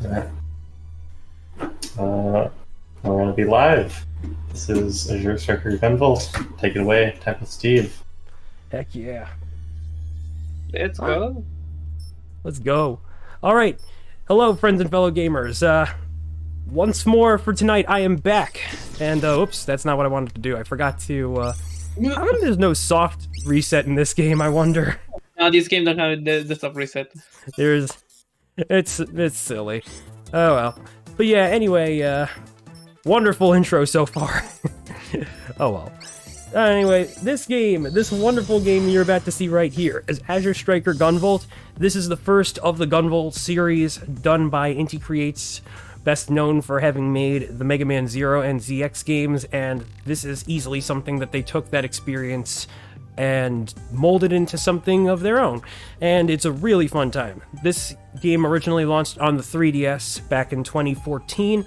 Alright. We're gonna be live. This is Azure Striker Gunvolt. Take it away, Type with Steve. Heck yeah. Let's go. Let's go. All right. Hello, friends and fellow gamers. Once more for tonight, I am back. And, oops, that's not what I wanted to do. I forgot to, how come there's no soft reset in this game, I wonder? No, this game don't have the soft reset. It's silly. Oh well. But yeah, anyway, wonderful intro so far. Oh well. Anyway, this wonderful game you're about to see right here is Azure Striker Gunvolt. This is the first of the Gunvolt series done by Inti Creates, best known for having made the Mega Man Zero and ZX games, and this is easily something that they took that experience and molded into something of their own, and it's a really fun time. This game originally launched on the 3DS back in 2014,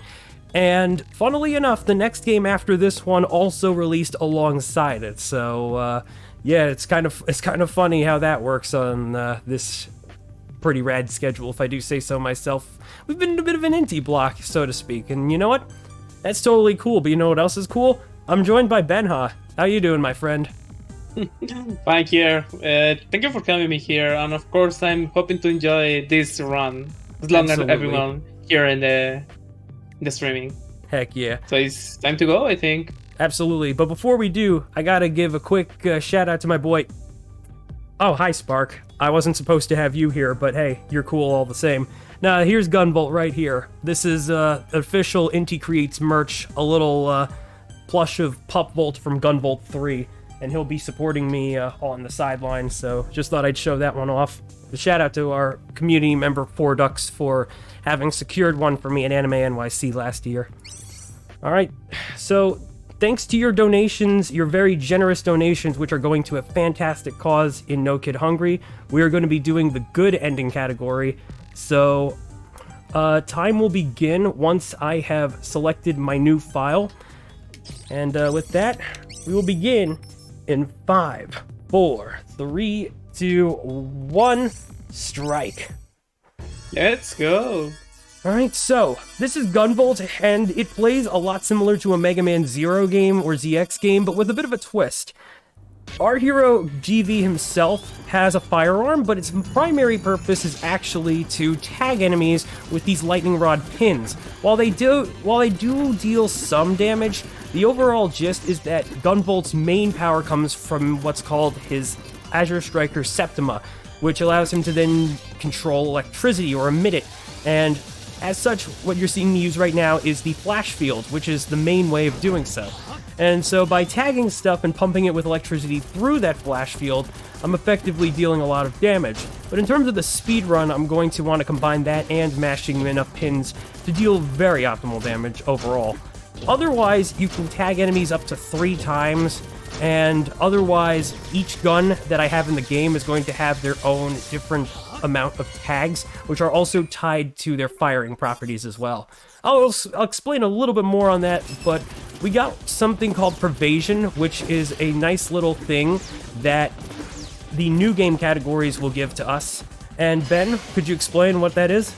and funnily enough, the next game after this one also released alongside it. So yeah, it's kind of funny how that works on this pretty rad schedule, if I do say so myself. We've been in a bit of an indie block, so to speak, and you know what? That's totally cool. But you know what else is cool? I'm joined by Benha. How you doing, my friend? Fine here. Thank you for having me here, and of course I'm hoping to enjoy this run as long as everyone here in the streaming. Heck yeah. So it's time to go, I think. Absolutely. But before we do, I gotta give a quick shout out to my boy. Oh, hi Spark. I wasn't supposed to have you here, but hey, you're cool all the same. Now here's Gunvolt right here. This is official Inti Creates merch, a little plush of Pupvolt from Gunvolt 3. And he'll be supporting me on the sidelines, so just thought I'd show that one off. A shout out to our community member 4Ducks for having secured one for me at Anime NYC last year. Alright, so thanks to your donations, your very generous donations, which are going to a fantastic cause in No Kid Hungry, we are going to be doing the good ending category. So, time will begin once I have selected my new file. And with that, we will begin in 5, 4, 3, 2, 1, strike. Let's go. Alright, so, this is Gunvolt, and it plays a lot similar to a Mega Man Zero game or ZX game, but with a bit of a twist. Our hero, GV himself, has a firearm, but its primary purpose is actually to tag enemies with these lightning rod pins. While they do deal some damage, the overall gist is that Gunvolt's main power comes from what's called his Azure Striker Septima, which allows him to then control electricity or emit it. And as such, what you're seeing me use right now is the flash field, which is the main way of doing so. And so by tagging stuff and pumping it with electricity through that flash field, I'm effectively dealing a lot of damage. But in terms of the speed run, I'm going to want to combine that and mashing enough pins to deal very optimal damage overall. Otherwise, you can tag enemies up to 3 times, and otherwise, each gun that I have in the game is going to have their own different amount of tags, which are also tied to their firing properties as well. I'll explain a little bit more on that, but we got something called Pervasion, which is a nice little thing that the new game categories will give to us. And Ben, could you explain what that is?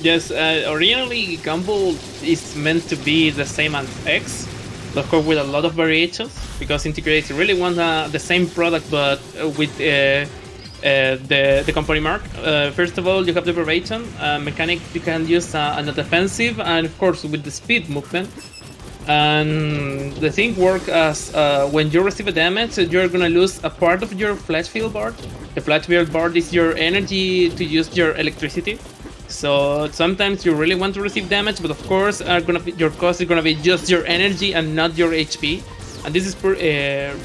Yes, originally Gunvolt is meant to be the same as X, of course with a lot of variations, because Inti Creates really want the same product but with the company mark. First of all, you have the Pervasion mechanic. You can use on a defensive, and of course with the speed movement. And the thing works as when you receive a damage, you're gonna lose a part of your flash field bar. The flash field bar is your energy to use your electricity. So sometimes you really want to receive damage, but of course your cost is gonna be just your energy and not your HP. And this is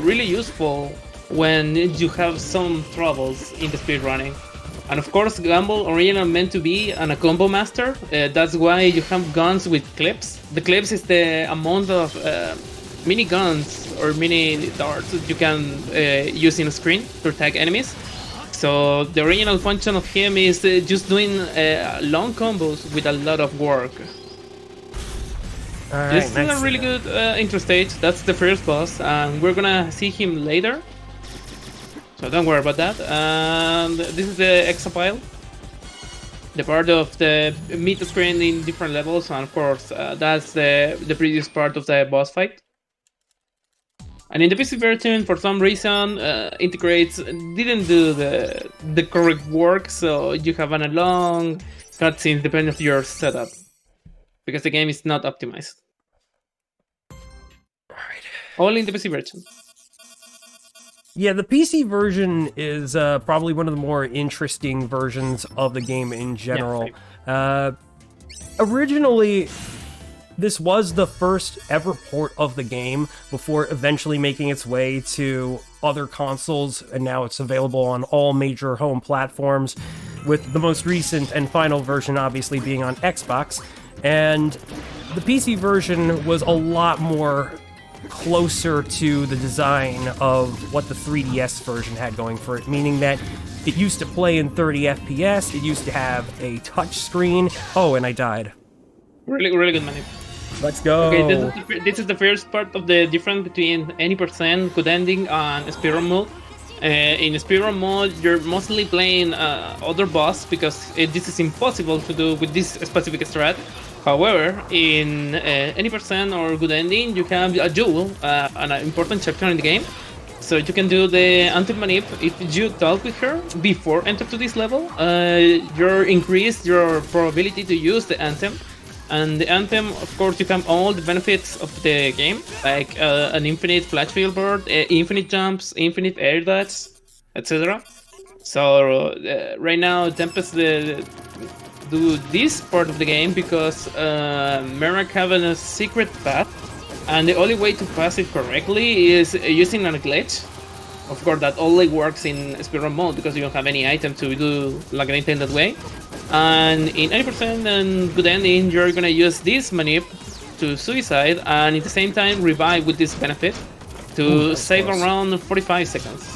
really useful when you have some troubles in the speedrunning. And of course, Gunvolt originally meant to be a combo master. That's why you have guns with clips. The clips is the amount of mini guns or mini darts that you can use in a screen to tag enemies. So the original function of him is just doing long combos with a lot of work. This is a really good intro stage. That's the first boss, and we're gonna see him later. So don't worry about that. And this is the exapile. the part of the mid screen in different levels, and of course that's the previous part of the boss fight. And in the PC version, for some reason, integrates didn't do the correct work, so you have a long cutscene depending on your setup, because the game is not optimized. Alright. All in the PC version. Yeah, the PC version is probably one of the more interesting versions of the game in general. Originally, this was the first ever port of the game before eventually making its way to other consoles, and now it's available on all major home platforms, with the most recent and final version obviously being on Xbox. And the PC version was a lot more closer to the design of what the 3DS version had going for it, meaning that it used to play in 30 FPS, it used to have a touch screen. Oh, and I died. Really good manip. Let's go. Okay, this is the first part of the difference between any percent, good ending, and speedrun mode. In speedrun mode, you're mostly playing other boss because this is impossible to do with this specific strat. However, in any percent or good ending, you have a duel, an important chapter in the game. So you can do the Anthem manip. If you talk with her before enter to this level, you increase your probability to use the Anthem. And the Anthem, of course, you have all the benefits of the game, like an infinite flash field board, infinite jumps, infinite air dodges, etc. So right now, Tempest do this part of the game because Merak have a secret path, and the only way to pass it correctly is using a glitch. Of course, that only works in speedrun mode because you don't have any item to do like an intended way. And in 80% and good ending, you're gonna use this manip to suicide and at the same time revive with this benefit to save around 45 seconds.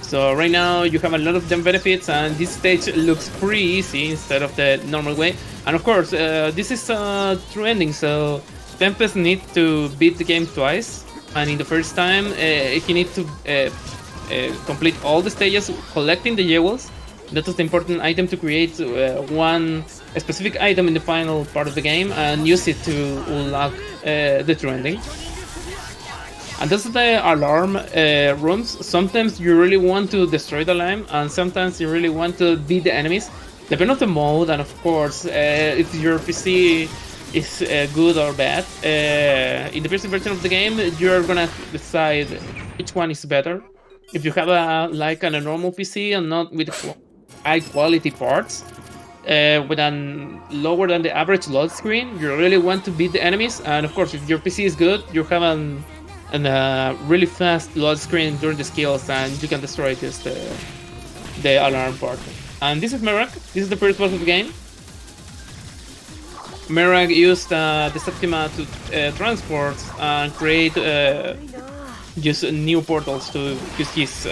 So right now you have a lot of them benefits, and this stage looks pretty easy instead of the normal way. And of course, this is a true ending, so Tempest needs to beat the game twice. And in the first time, he needs to complete all the stages, collecting the jewels. That is the important item to create one specific item in the final part of the game and use it to unlock the true ending. And that's the alarm rooms. Sometimes you really want to destroy the alarm, and sometimes you really want to beat the enemies. Depending on the mode, and of course, if your PC is good or bad. In the PC version of the game, you're gonna decide which one is better. If you have a normal PC and not with high quality parts, with a lower than the average load screen, you really want to beat the enemies. And of course, if your PC is good, you have a really fast load screen during the skills, and you can destroy just the alarm part. And this is Merak. This is the first boss of the game. Merak used the Septima to transport and create just new portals to use his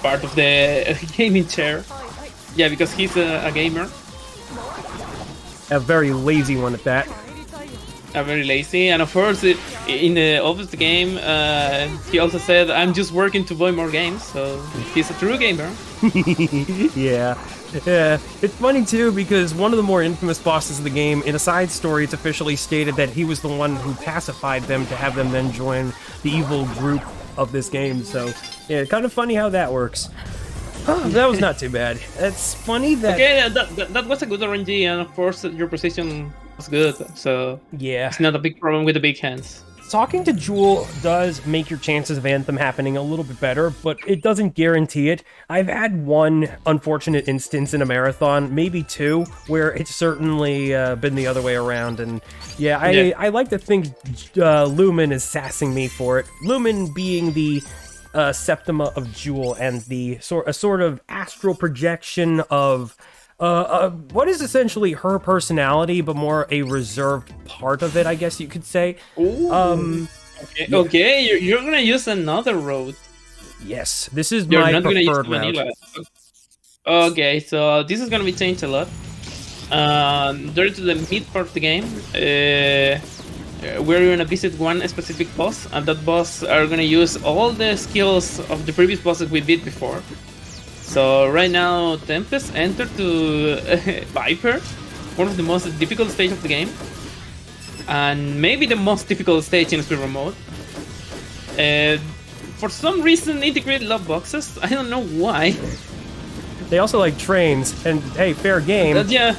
part of the gaming chair. Yeah, because he's a gamer. A very lazy one at that. Very lazy, and of course, in the office game, he also said, "I'm just working to buy more games." So he's a true gamer. Yeah. It's funny too because one of the more infamous bosses of the game, in a side story, it's officially stated that he was the one who pacified them to have them then join the evil group of this game. So yeah, kind of funny how that works. That was not too bad. It's funny that... Okay, that was a good RNG, and of course your precision was good, so yeah, it's not a big problem with the big hands. Talking to Jewel does make your chances of Anthem happening a little bit better, but it doesn't guarantee it. I've had one unfortunate instance in a marathon, maybe two, where it's certainly been the other way around, and yeah, I like to think Lumen is sassing me for it. Lumen being the Septima of Jewel and the sort of astral projection of what is essentially her personality, but more a reserved part of it, I guess you could say. Okay, yeah. Okay, you're gonna use another road. Yes, this is you're my not preferred gonna use route. Okay, so this is gonna be changed a lot. During the mid part of the game, we're gonna visit one specific boss, and that boss are gonna use all the skills of the previous bosses we beat before. So right now, Tempest entered to Viper, one of the most difficult stage of the game, and maybe the most difficult stage in speedrun mode. For some reason, integrated love boxes. I don't know why. They also like trains, and hey, fair game. But yeah,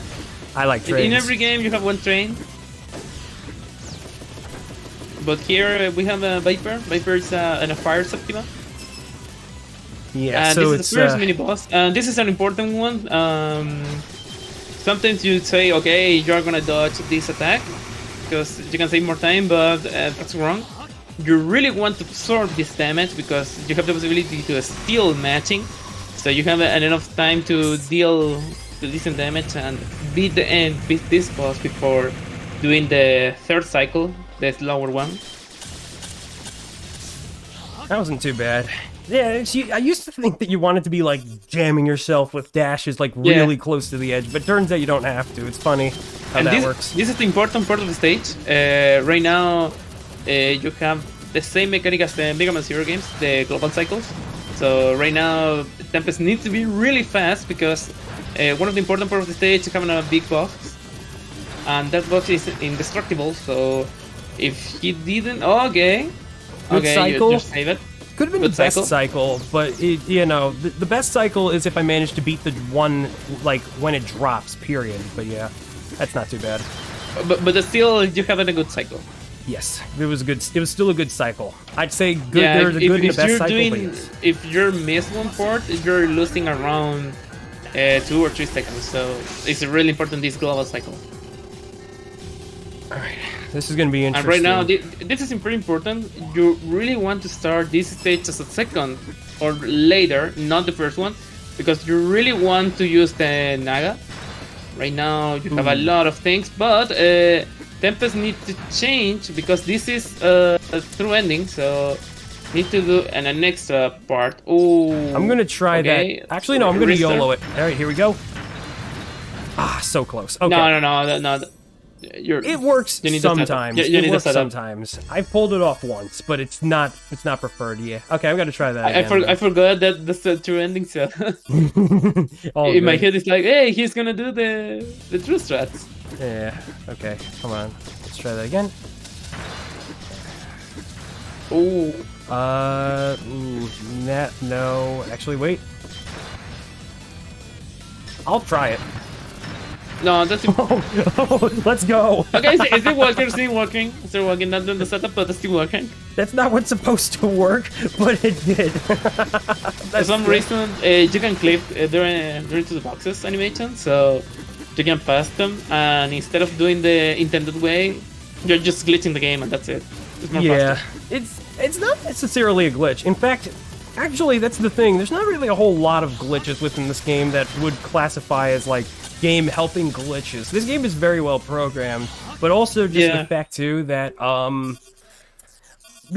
I like trains. in every game you have one train. But here we have a Viper. Viper is a fire Septima. Yeah, And so this it's is the first mini boss. And this is an important one. Sometimes you say, okay, you're gonna dodge this attack because you can save more time, but that's wrong. You really want to absorb this damage because you have the possibility to steal matching. So you have enough time to deal the decent damage and beat this boss before doing the third cycle, the slower one. That wasn't too bad. Yeah, I used to think that you wanted to be like jamming yourself with dashes like really close to the edge, but turns out you don't have to. It's funny how that works. This is the important part of the stage. Right now, you have the same mechanic as the Mega Man Zero games, the global cycles. So right now, Tempest needs to be really fast because one of the important parts of the stage is having a big box, and that box is indestructible. So if he didn't, okay, cycle. you save it. Could have been Good the best cycle. cycle, but you know, the best cycle is if I manage to beat the one like when it drops. Period. But yeah, that's not too bad. But still, you have a good cycle. Yes, it was good. It was still a good cycle. I'd say good. Yeah, There's a good and a best cycle. But doing, yes. if you're miss one part, you're losing around 2 or 3 seconds. So it's really important this global cycle. All right, this is gonna be And interesting. right now, this is very important. You really want to start this stage as a second or later, not the first one, because you really want to use the Naga. Right now, you have a lot of things, but Tempest needs to change because this is a through ending, so need to do an extra part. Oh, I'm gonna try okay. that. Actually, no, I'm gonna Restart. YOLO it. All right, here we go. Ah, so close. Okay. No. It works You need to set up. sometimes. You It need to works set up. sometimes. I've pulled it off once, but it's not preferred. Yeah. Okay, I'm gonna try that. I again, forgot that that's a true ending, so All in my good. head it's like, hey, he's gonna do the true strats. Yeah. Okay. Come on. Let's try that again. Oh, No. Actually, wait. I'll try it. no, that's Let's go. okay. Is it working? Still working? Still working? Not doing the setup, but it's still working. That's not what's supposed to work, but it did. For some reason, you can clip during to the boxes animation, so you can pass them, and instead of doing the intended way, you're just glitching the game, and that's it. It's more Yeah, faster. it's not necessarily a glitch. In fact, actually, that's the thing. There's not really a whole lot of glitches within this game that would classify as like game helping glitches. This game is very well programmed, but also just the fact too that the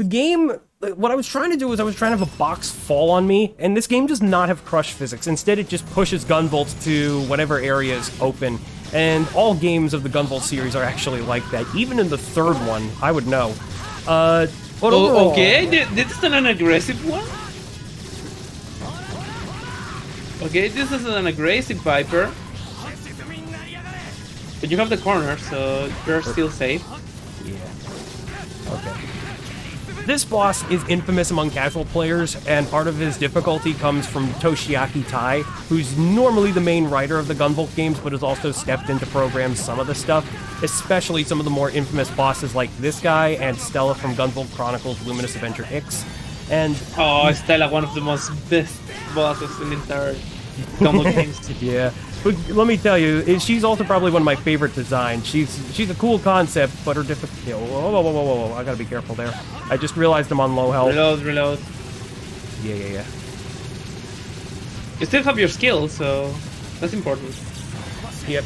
game. What I was trying to do was I was trying to have a box fall on me, and this game does not have crush physics. Instead, it just pushes Gunvolt to whatever area is open. And all games of the Gunvolt series are actually like that. Even in the third one, I would know. But overall, Okay, this is an aggressive one. Okay, this is an aggressive Viper. But you have the corner, so you're still safe. Yeah. Okay. This boss is infamous among casual players, and part of his difficulty comes from Toshiaki Tai, who's normally the main writer of the Gunvolt games, but has also stepped in to program some of the stuff, especially some of the more infamous bosses like this guy and Stella from Gunvolt Chronicles Luminous Avenger X. And Oh, Stella, one of the most best bosses in the entire Gunvolt games. yeah, but let me tell you, she's also probably one of my favorite designs. She's a cool concept, but her difficulty. Whoa! I gotta be careful there. I just realized I'm on low health. Reload. Yeah. You still have your skill, so that's important. Yep.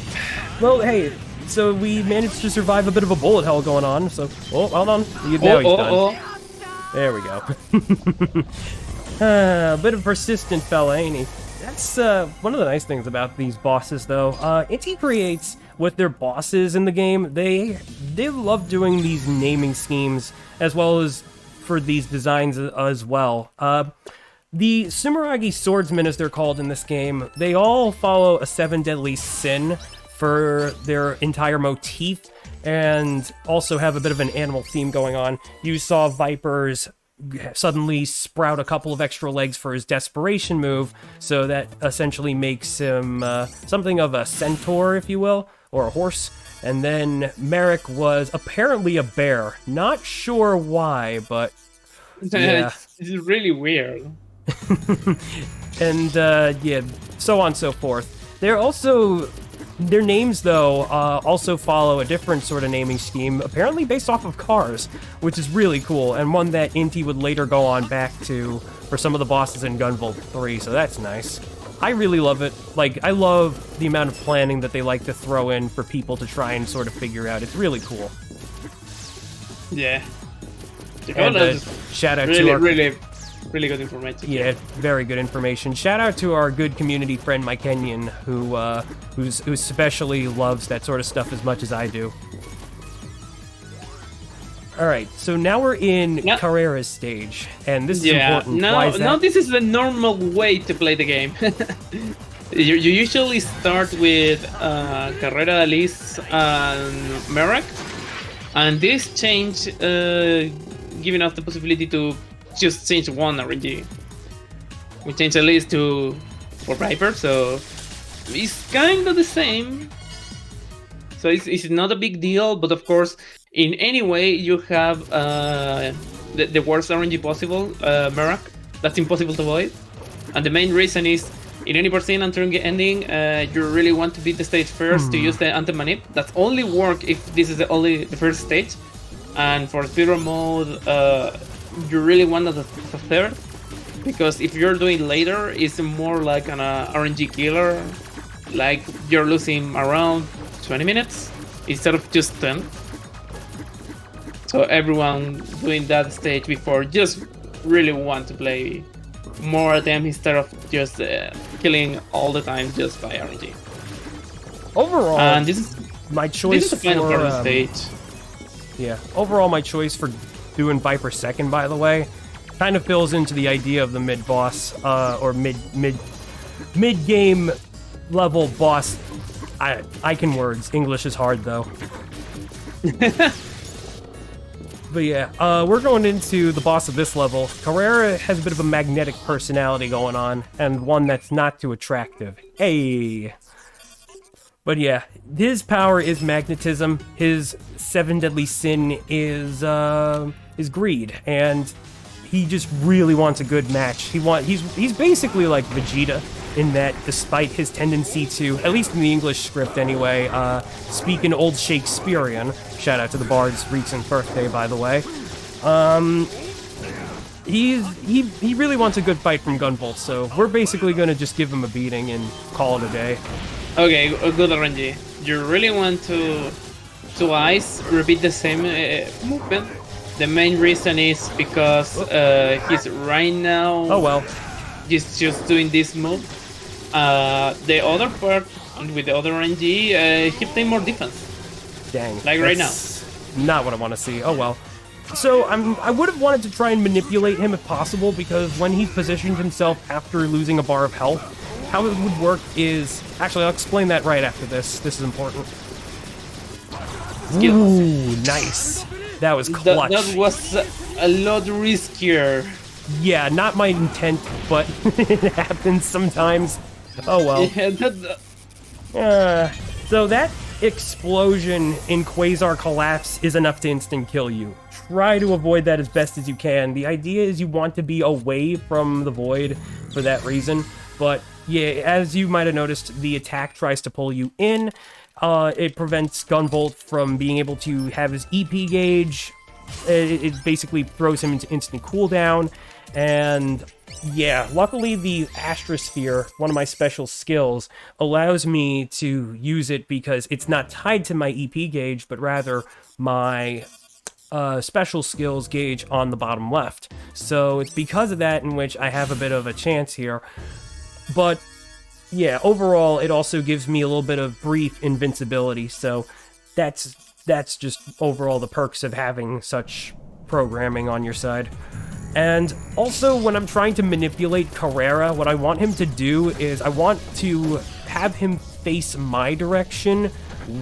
Well, hey, so we managed to survive a bit of a bullet hell going on. So, oh, hold on. Now he's done. There we go. A bit of a persistent fella, ain't he? That's one of the nice things about these bosses, though. Inti Creates, with their bosses in the game, they love doing these naming schemes as well as for these designs as well. The Sumeragi swordsmen, as they're called in this game, they all follow a 7 deadly sin for their entire motif, and also have a bit of an animal theme going on. You saw Viper's suddenly sprout a couple of extra legs for his desperation move, so that essentially makes him something of a centaur, if you will, or a horse. And then Merrick was apparently a bear. Not sure why, but yeah. It's really weird. And yeah, so on and so forth. They're also... Their names, though, also follow a different sort of naming scheme, apparently based off of cars, which is really cool, and one that Inti would later go on back to for some of the bosses in Gunvolt 3, so that's nice. I really love it. Like, I love the amount of planning that they like to throw in for people to try and sort of figure out. It's really cool. Yeah. And shout out to our... Really good information. Yeah, very good information. Shout out to our good community friend Mike Kenyon, who especially loves that sort of stuff as much as I do. All right, so now we're in Carrera's stage, and this is important. Why is that? Now this is the normal way to play the game. you usually start with Carrera, Alice, and Merak, and this change giving us the possibility to just change one RNG. We change the list for Viper, so it's kind of the same. So it's not a big deal, but of course, in any way you have the worst RNG possible, Merak. That's impossible to avoid. And the main reason is, in any percent until ending, you really want to beat the stage first to use the anti-manip. That's only work if this is the first stage. And for speedrun mode, you really want the third, because if you're doing later, it's more like an RNG killer, like you're losing around 20 minutes instead of just 10. So everyone doing that stage before just really want to play more at them instead of just killing all the time just by RNG. Overall, and this is my choice this is a kind for of stage. Yeah, overall my choice for doing Viper second, by the way, kind of fills into the idea of the mid boss, or mid game level boss. I can words. English is hard though. But yeah, we're going into the boss of this level. Carrera has a bit of a magnetic personality going on, and one that's not too attractive. Hey. But yeah, his power is magnetism. His 7 deadly sin is greed, and he just really wants a good match. He's basically like Vegeta in that, despite his tendency to, at least in the English script anyway, speak in old Shakespearean. Shout out to the Bard's recent birthday, by the way. He really wants a good fight from Gunvolt, so we're basically gonna just give him a beating and call it a day. Okay, good RNG. You really want to twice repeat the same movement. The main reason is because he's right now. Oh well. He's just doing this move. The other part with the other RNG, he playing more defense. Dang. Like right now. Not what I want to see. Oh well. So I would have wanted to try and manipulate him if possible, because when he positioned himself after losing a bar of health, how it would work is... Actually, I'll explain that right after this. This is important. Ooh, nice. That was clutch. That was a lot riskier. Yeah, not my intent, but it happens sometimes. Oh well. Yeah, so that explosion in Quasar Collapse is enough to instant kill you. Try to avoid that as best as you can. The idea is you want to be away from the void for that reason, but yeah, as you might have noticed, the attack tries to pull you in. It prevents Gunvolt from being able to have his EP gauge. It basically throws him into instant cooldown. And yeah, luckily the Astrosphere, one of my special skills, allows me to use it because it's not tied to my EP gauge, but rather my special skills gauge on the bottom left. So it's because of that in which I have a bit of a chance here. But yeah, overall, it also gives me a little bit of brief invincibility, so that's just overall the perks of having such programming on your side. And also, when I'm trying to manipulate Carrera, what I want him to do is I want to have him face my direction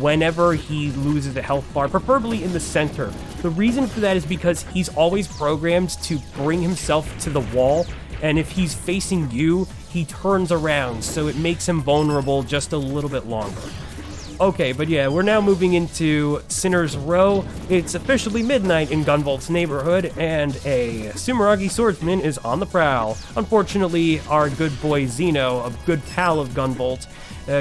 whenever he loses a health bar, preferably in the center. The reason for that is because he's always programmed to bring himself to the wall, and if he's facing you, he turns around, so it makes him vulnerable just a little bit longer. Okay, but yeah, we're now moving into Sinner's Row. It's officially midnight in Gunvolt's neighborhood, and a Sumeragi swordsman is on the prowl. Unfortunately, our good boy Zeno, a good pal of Gunvolt,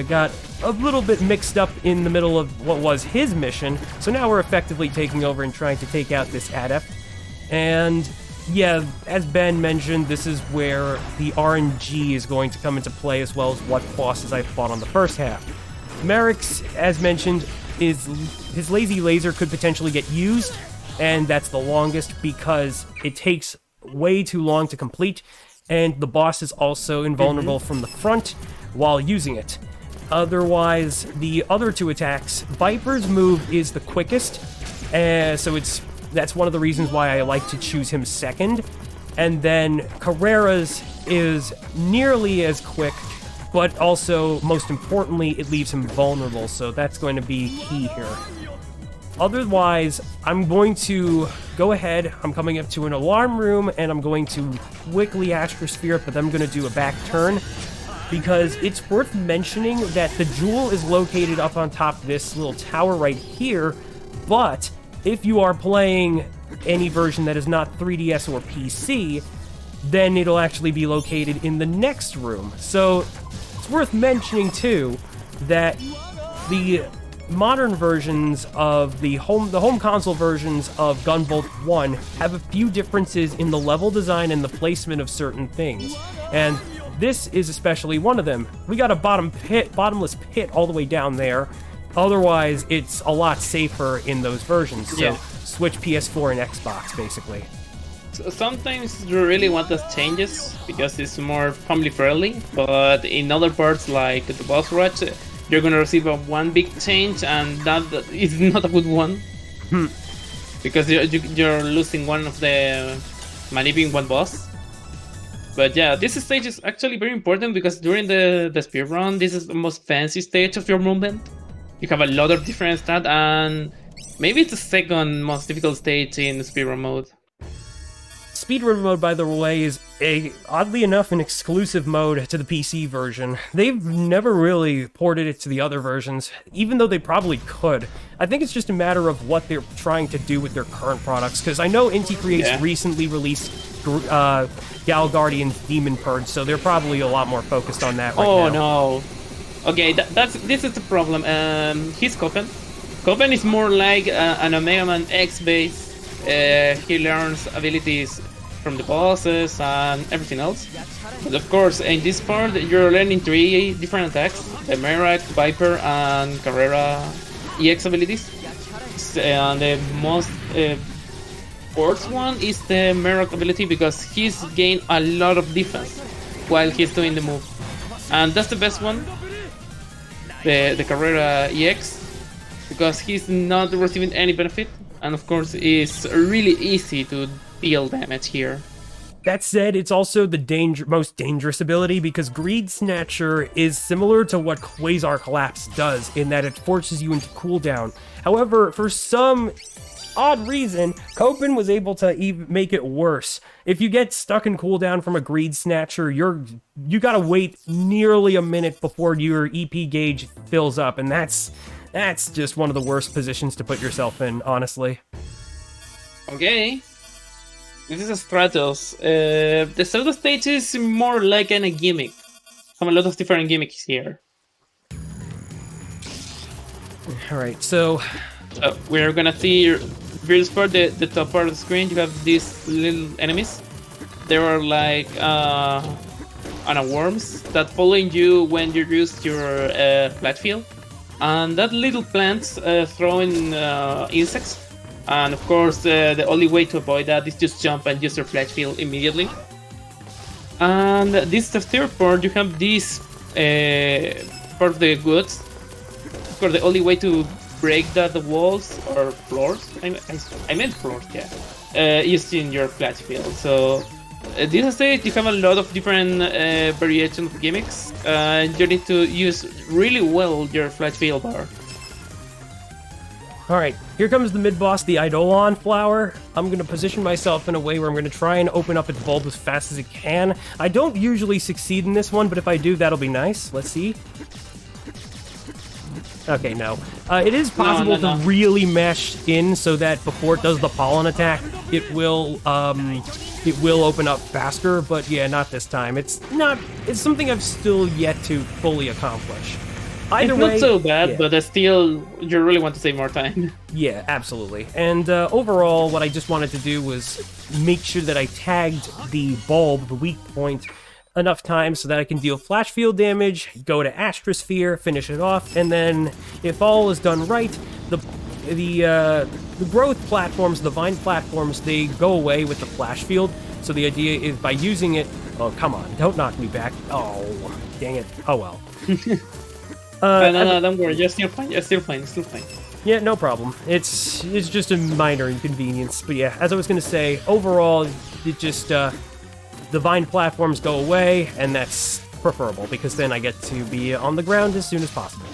got a little bit mixed up in the middle of what was his mission, so now we're effectively taking over and trying to take out this adept. And yeah, as Ben mentioned, this is where the RNG is going to come into play, as well as what bosses I fought on the first half. Merrick's, as mentioned, his lazy laser could potentially get used, and that's the longest because it takes way too long to complete, and the boss is also invulnerable from the front while using it. Otherwise, the other two attacks, Viper's move is the quickest, so that's one of the reasons why I like to choose him second, and then Carrera's is nearly as quick, but also, most importantly, it leaves him vulnerable, so that's going to be key here. Otherwise, I'm going to go ahead, I'm coming up to an alarm room, and I'm going to quickly Astrosphere, but then I'm going to do a back turn, because it's worth mentioning that the jewel is located up on top of this little tower right here, but if you are playing any version that is not 3DS or PC, then it'll actually be located in the next room. So it's worth mentioning, too, that the modern versions of the home console versions of Gunvolt 1 have a few differences in the level design and the placement of certain things. And this is especially one of them. We got a bottomless pit all the way down there. Otherwise, it's a lot safer in those versions. So switch PS4 and Xbox, basically. So sometimes you really want those changes because it's more family friendly, but in other parts like the boss rush, you're gonna receive one big change, and that is not a good one. Because you're losing one of the manipulating one boss. But yeah, this stage is actually very important because during the speedrun, this is the most fancy stage of your movement. You have a lot of different stats, and maybe it's the second most difficult stage in speedrun mode. Speedrun mode, by the way, is oddly enough, an exclusive mode to the PC version. They've never really ported it to the other versions, even though they probably could. I think it's just a matter of what they're trying to do with their current products, because I know Inti Creates recently released Gal Guardian's Demon Purge, so they're probably a lot more focused on that right now. Oh no. Okay, this is the problem. He's Copen. Copen is more like an Omega Man X base. He learns abilities from the bosses and everything else. But of course, in this part, you're learning 3 different attacks: the Merak, Viper, and Carrera EX abilities. And the most worst one is the Merak ability because he's gained a lot of defense while he's doing the move. And that's the best one, the Carrera EX, because he's not receiving any benefit. And of course, it's really easy to deal damage here. That said, it's also the most dangerous ability because Greed Snatcher is similar to what Quasar Collapse does in that it forces you into cooldown. However, for some odd reason, Copen was able to even make it worse. If you get stuck in cooldown from a Greed Snatcher, you gotta wait nearly a minute before your EP gauge fills up, and that's just one of the worst positions to put yourself in, honestly. Okay. This is a Stratos. The Stratos stage is more like a gimmick. Have a lot of different gimmicks here. Alright, so we're gonna see real spot, the top part of the screen. You have these little enemies. There are like worms that follow you when you use your flat field. And that little plants throwing insects. And of course, the only way to avoid that is just jump and use your flash field immediately. And this is the third part. You have this part of the goods. Of course, the only way to break the walls or floors. I meant floors, yeah. using your flash field. So this stage you have a lot of different variations of gimmicks. You need to use really well your flash field bar. Alright, here comes the mid-boss, the Eidolon flower. I'm going to position myself in a way where I'm going to try and open up its bulb as fast as it can. I don't usually succeed in this one, but if I do, that'll be nice. Let's see. Okay, no. It is possible to really mash in so that before it does the pollen attack, it will open up faster, but yeah, not this time. It's something I've still yet to fully accomplish. Either it's way, not so bad, yeah. but still, you really want to save more time. Yeah, absolutely. And overall, what I just wanted to do was make sure that I tagged the bulb, the weak point, enough times so that I can deal flash field damage, go to Astrosphere, finish it off, and then, if all is done right, the growth platforms, the vine platforms, they go away with the flash field. So the idea is by using it... Oh, come on, don't knock me back. Oh, dang it. Oh, well. No, don't worry. You're still fine. Yeah, no problem. It's just a minor inconvenience. But yeah, as I was going to say, overall, it just... the vine platforms go away, and that's preferable, because then I get to be on the ground as soon as possible.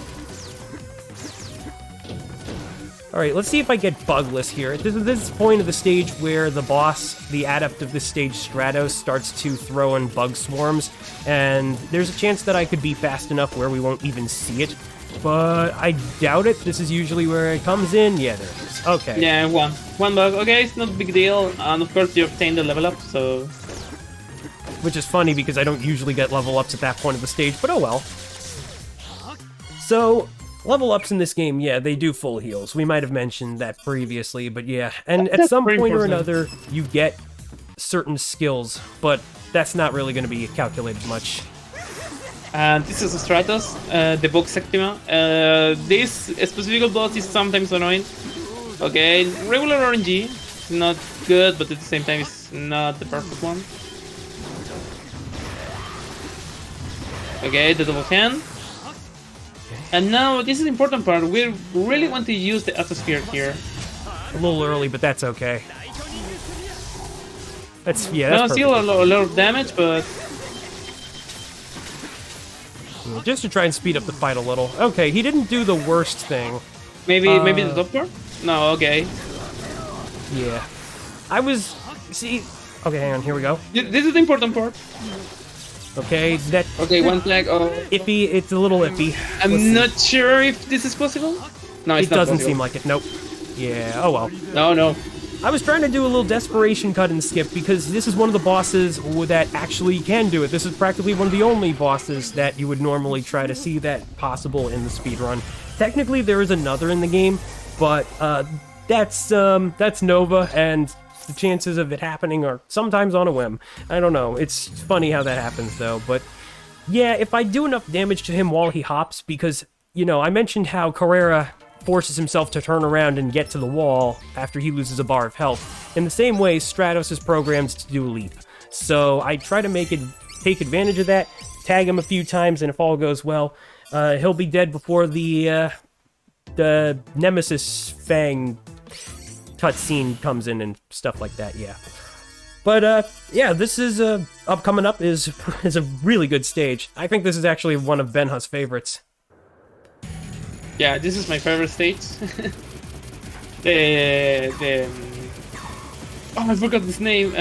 Alright, let's see if I get bugless here. This is this point of the stage where the boss, the adept of this stage, Stratos, starts to throw in bug swarms, and there's a chance that I could be fast enough where we won't even see it, but I doubt it. This is usually where it comes in. Yeah, there it is. Okay. Yeah, one bug. Okay, it's not a big deal, and of course you obtain the level up, so... Which is funny because I don't usually get level ups at that point of the stage, but oh well. So, level ups in this game, yeah, they do full heals. We might have mentioned that previously, but yeah. And at some point or another, you get certain skills, but that's not really going to be calculated much. And this is Stratos, the box Septima. This specific boss is sometimes annoying. Okay, regular RNG, it's not good, but at the same time it's not the perfect one. Okay, the double hand. And now, this is the important part. We really want to use the atmosphere here. A little early, but that's okay. That's still a lot of damage, but... Yeah, just to try and speed up the fight a little. Okay, he didn't do the worst thing. Maybe the top part? No, okay. Yeah. See... Okay, hang on, here we go. This is the important part. Okay, that... Okay, one flag. Oh. Iffy, it's a little iffy. I'm not sure if this is possible. No, it's it not doesn't possible. seem like it. Nope. Yeah, oh well. No. I was trying to do a little desperation cut and skip because this is one of the bosses that actually can do it. This is practically one of the only bosses that you would normally try to see that possible in the speedrun. Technically, there is another in the game, but that's Nova, and the chances of it happening are sometimes on a whim. I don't know. It's funny how that happens, though. But yeah, if I do enough damage to him while he hops, because, you know, I mentioned how Carrera forces himself to turn around and get to the wall after he loses a bar of health. In the same way, Stratos is programmed to do a leap. So I try to take advantage of that, tag him a few times, and if all goes well, he'll be dead before the Nemesis Fang cutscene comes in and stuff like that, yeah. But, yeah, this is, coming up is a really good stage. I think this is actually one of Benha's favorites. Yeah, this is my favorite stage. I forgot his name.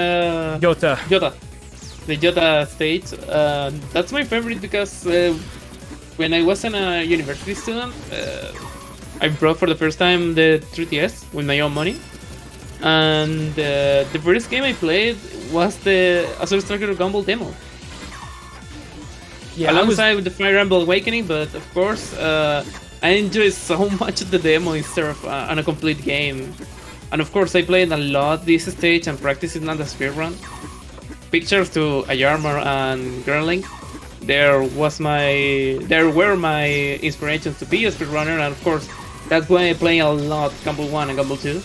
Jota. The Jota stage. That's my favorite because when I was a university student, I brought for the first time the 3DS with my own money. And the first game I played was the Azure Striker Gunvolt demo. Yeah, alongside with the Fire Emblem Awakening, but of course, I enjoyed so much of the demo instead of on a complete game. And of course, I played a lot this stage and practicing on the speedrun. Pictures to Ayarmar and Girling. There were my inspirations to be a speedrunner, and of course, that's why I play a lot Gunvolt 1 and Gunvolt 2.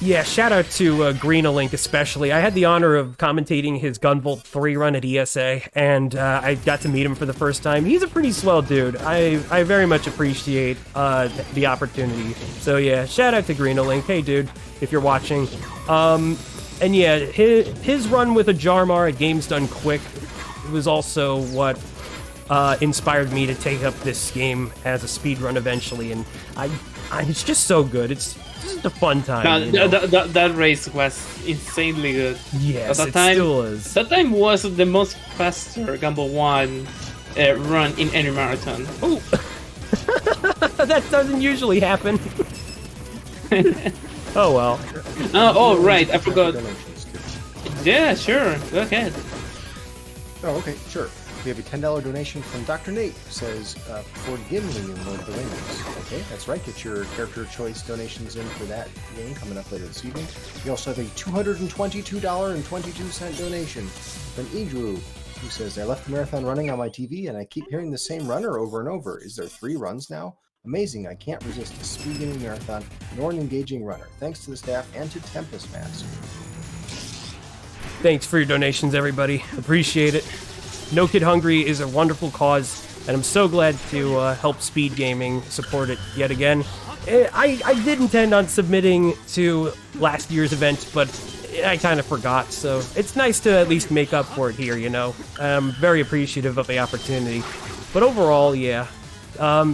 Yeah, shout out to Greenalink especially. I had the honor of commentating his Gunvolt 3 run at ESA, and I got to meet him for the first time. He's a pretty swell dude. I very much appreciate the opportunity. So yeah, shout out to Greenalink. Hey dude, if you're watching. And yeah, his run with a Jarmar at Games Done Quick was also what inspired me to take up this game as a speedrun eventually, and it's just so good. It's just a fun time. That race was insanely good. Yes, that it time, still is. That time was the most faster Gunvolt 1 run in any marathon. Oh, that doesn't usually happen. Oh well. Oh right, I forgot. Yeah, sure. Go ahead. Oh, okay, sure. We have a $10 donation from Dr. Nate, who says, for Gimli in Lord of the Rings. Okay, that's right. Get your character choice donations in for that game coming up later this evening. We also have a $222.22 donation from Idru, who says, I left the marathon running on my TV, and I keep hearing the same runner over and over. Is there 3 runs now? Amazing. I can't resist a SpeedGaming marathon nor an engaging runner. Thanks to the staff and to TempestMask. Thanks for your donations, everybody. Appreciate it. No Kid Hungry is a wonderful cause, and I'm so glad to help SpeedGaming support it yet again. I did intend on submitting to last year's event, but I kind of forgot, so it's nice to at least make up for it here, you know? I'm very appreciative of the opportunity. But overall, yeah.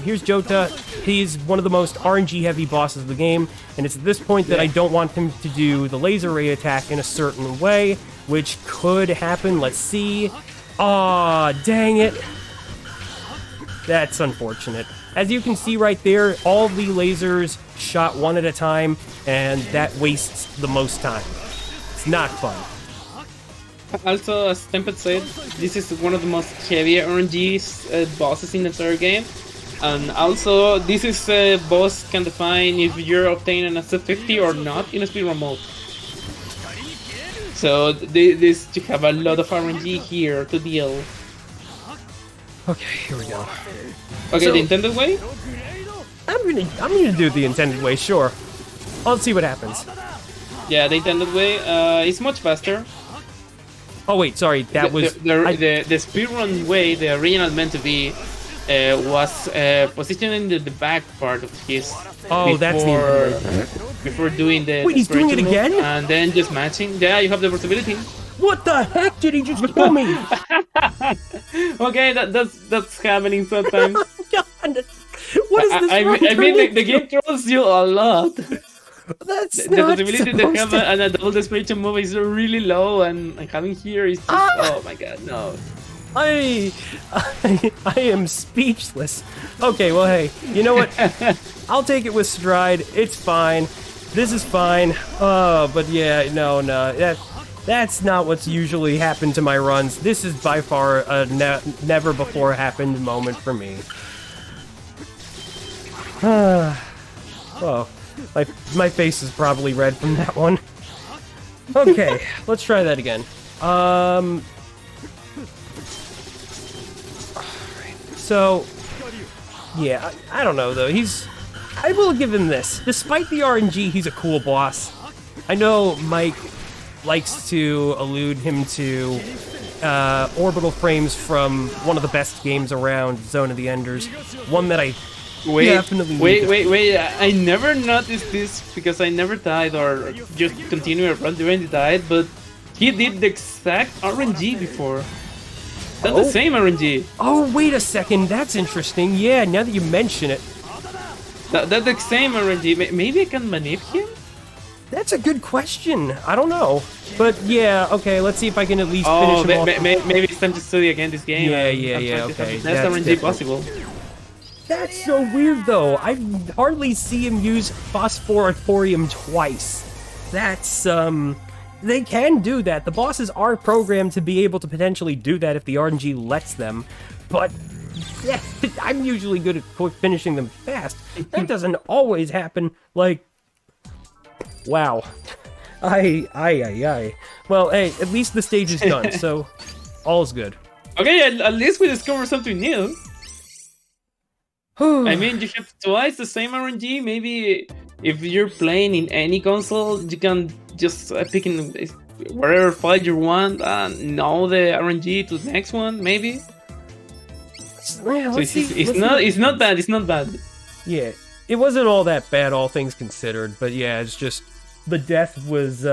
Here's Jota. He's one of the most RNG-heavy bosses of the game, and it's at this point that I don't want him to do the laser ray attack in a certain way, which could happen. Let's see. Aw, dang it. That's unfortunate. As you can see right there, all the lasers shot one at a time, and that wastes the most time. It's not fun. Also, as Tempest said, this is one of the most heavy RNG bosses in the entire game. And also, this is a boss can define if you're obtaining a set 50 or not in a speedrun mode. So this you have a lot of RNG here to deal. Okay, here we go. Okay, so, the intended way? I'm gonna do the intended way, sure. Let's see what happens. Yeah, the intended way is much faster. Oh wait, sorry, that was... The speedrun way, the original meant to be, was positioned in the back part of his... Oh, that's the... Before doing the... Wait, he's doing it again? And then just matching. Yeah, you have the possibility. What the heck did he just kill me? Okay, that's happening sometimes. God, what is this? I mean, the game throws you a lot. That's the possibility to have an adult desperation move is really low, and having here is just, oh my god, no. I am speechless. Okay, well, hey, you know what? I'll take it with stride. It's fine. This is fine. But yeah, no, that's not what's usually happened to my runs. This is by far a never before happened moment for me. Oh, my face is probably red from that one. Okay, let's try that again. So, yeah, I don't know though. I will give him this. Despite the RNG, he's a cool boss. I know Mike likes to allude him to orbital frames from one of the best games around, Zone of the Enders. One that I definitely wait. I never noticed this because I never died or just continued to run during the diet, but he did the exact RNG before. That's the same RNG. Oh, wait a second. That's interesting. Yeah, now that you mention it. That's the same RNG. Maybe I can manipulate him? That's a good question. I don't know. But yeah, okay, let's see if I can at least finish him off. Maybe it's time to study again this game. Yeah, okay. That's RNG possible. That's so weird, though. I hardly see him use Phosphoratorium twice. That's, they can do that. The bosses are programmed to be able to potentially do that if the RNG lets them. But yeah, I'm usually good at finishing them fast. That doesn't always happen. Like, wow. Aye. Well, hey, at least the stage is done, so all's good. Okay, at least we discovered something new. I mean, you have twice the same RNG. Maybe if you're playing in any console, you can just pick in whatever file you want and know the RNG to the next one, maybe. Yeah, So it's not bad. It's not bad. Yeah, it wasn't all that bad, all things considered. But yeah, it's just the death was.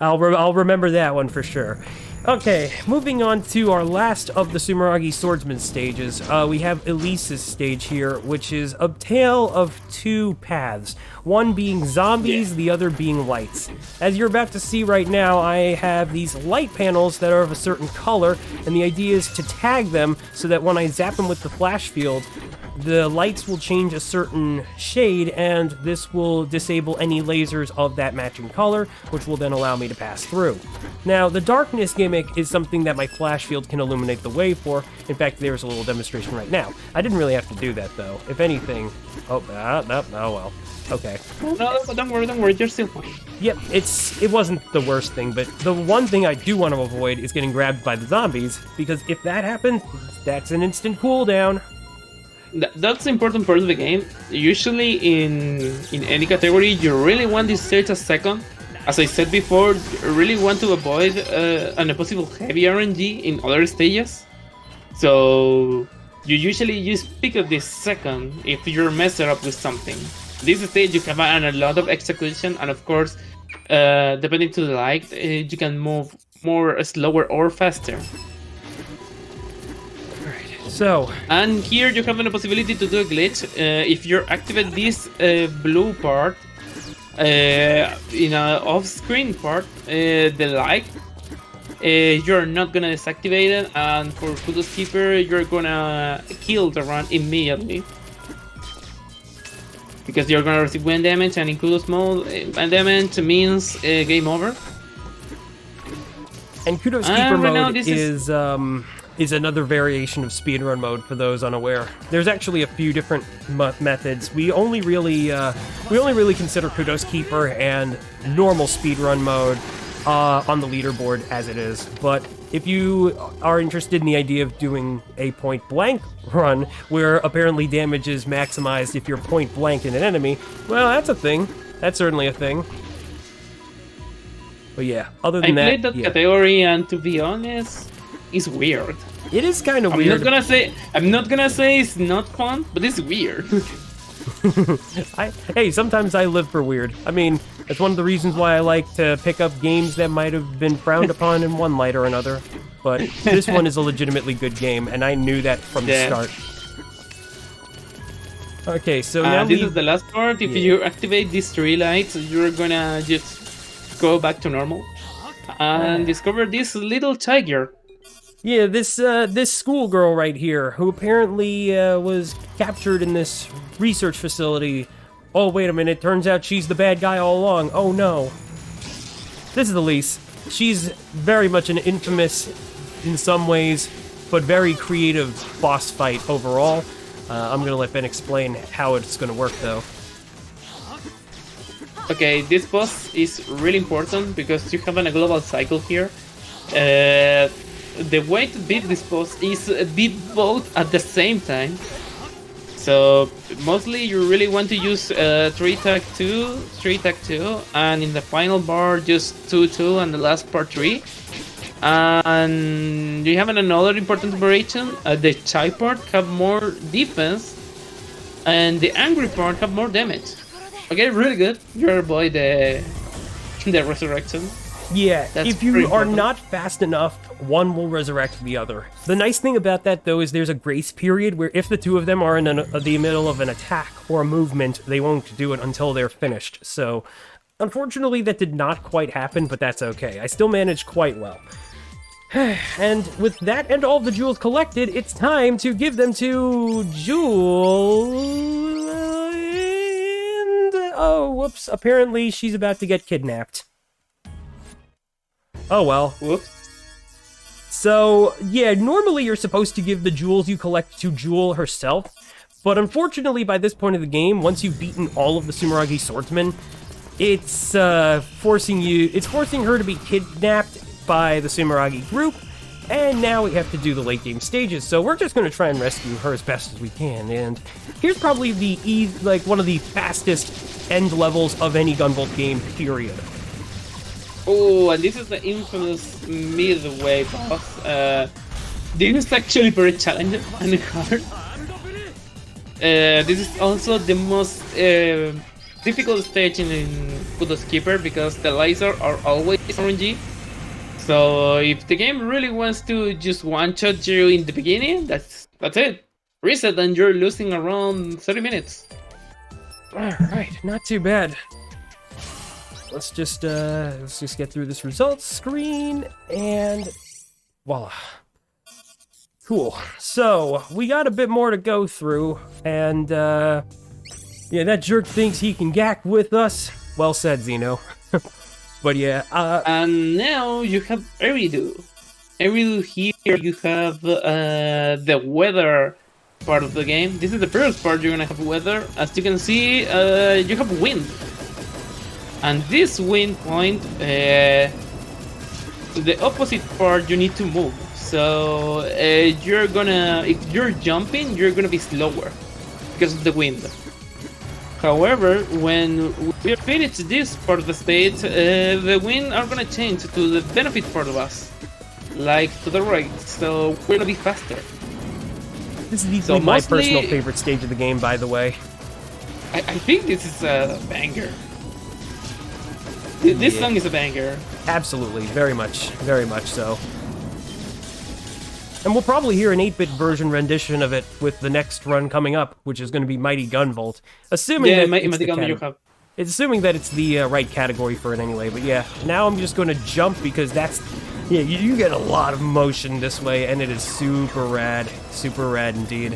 I'll remember that one for sure. Okay, moving on to our last of the Sumeragi Swordsman stages. We have Elise's stage here, which is a tale of two paths. One being zombies, the other being lights. As you're about to see right now, I have these light panels that are of a certain color, and the idea is to tag them so that when I zap them with the flash field, the lights will change a certain shade, and this will disable any lasers of that matching color, which will then allow me to pass through. Now, the darkness gimmick is something that my flash field can illuminate the way for. In fact, there's a little demonstration right now. I didn't really have to do that, though. If anything... Oh well. Okay. No, don't worry, you're still fine. Yep, it wasn't the worst thing, but the one thing I do want to avoid is getting grabbed by the zombies, because if that happens, that's an instant cooldown. That's the important part of the game. Usually in any category, you really want this stage a second. As I said before, you really want to avoid a possible heavy RNG in other stages. So you usually just pick up this second if you're messing up with something. This stage you have a lot of execution, and of course, depending to the light, you can move more slower or faster. So, and here you have a possibility to do a glitch. If you activate this blue part, in a off-screen part, the light, you're not gonna deactivate it, and for Kudos Keeper, you're gonna kill the run immediately. Because you're gonna receive 1 damage, and in Kudos mode, 1 damage means game over. And Kudos Keeper mode is another variation of speedrun mode for those unaware. There's actually a few different methods. We only really consider Kudos Keeper and normal speedrun mode on the leaderboard as it is. But if you are interested in the idea of doing a point-blank run, where apparently damage is maximized if you're point-blank in an enemy, well, that's a thing. That's certainly a thing. But yeah, other than that... I played that category, and to be honest... it's weird. It is kind of weird. I'm not gonna say it's not fun, but it's weird. Hey, sometimes I live for weird. I mean, that's one of the reasons why I like to pick up games that might have been frowned upon in one light or another. But this one is a legitimately good game, and I knew that from the start. Okay, so now this is the last part. If you activate these 3 lights, you're gonna just go back to normal and discover this little tiger. Yeah, this schoolgirl right here, who apparently was captured in this research facility. Oh, wait a minute, turns out she's the bad guy all along. Oh no. This is Elise. She's very much an infamous, in some ways, but very creative boss fight overall. I'm gonna let Ben explain how it's gonna work, though. Okay, this boss is really important because you have a global cycle here. The way to beat this boss is beat both at the same time. So mostly you really want to use 3 tag 2, and in the final bar just 2, and the last part 3. And you have another important variation. The shy part have more defense, and the angry part have more damage. Okay, really good. You're avoid the resurrection. Yeah, if you are not fast enough, one will resurrect the other. The nice thing about that, though, is there's a grace period where if the two of them are in the middle of an attack or a movement, they won't do it until they're finished. So, unfortunately, that did not quite happen, but that's okay. I still managed quite well. And with that and all the jewels collected, it's time to give them to Jewel. And, oh, whoops, apparently she's about to get kidnapped. Oh well. Whoops. So, yeah, normally you're supposed to give the jewels you collect to Jewel herself, but unfortunately by this point of the game, once you've beaten all of the Sumeragi swordsmen, it's forcing her to be kidnapped by the Sumeragi group, And now we have to do the late game stages, so we're just going to try and rescue her as best as we can. And here's probably one of the fastest end levels of any Gunvolt game, period. Oh, and this is the infamous midway boss. This is actually very challenging and hard. This is also the most difficult stage in Kudos Keeper because the lasers are always RNG. So if the game really wants to just one-shot you in the beginning, that's it. Reset and you're losing around 30 minutes. Alright, not too bad. Let's just get through this results screen, and voila. Cool. So, we got a bit more to go through, and yeah, that jerk thinks he can gack with us. Well said, Xeno. But yeah, and now you have Eridu. Eridu here, you have the weather part of the game. This is the first part you're gonna have weather. As you can see, you have wind. And this wind point, the opposite part you need to move. So if you're jumping, you're gonna be slower because of the wind. However, when we finish this part of the stage, the wind are gonna change to the benefit part of us, like to the right. So we're gonna be faster. This is easily my personal favorite stage of the game, by the way. I think this is a banger. This song is a banger. Absolutely, very much so. And we'll probably hear an 8-bit version rendition of it with the next run coming up, which is going to be Mighty Gunvolt. Assuming that it's assuming that it's the right category for it anyway. But yeah, now I'm just going to jump because that's... Yeah, you get a lot of motion this way, and it is super rad indeed.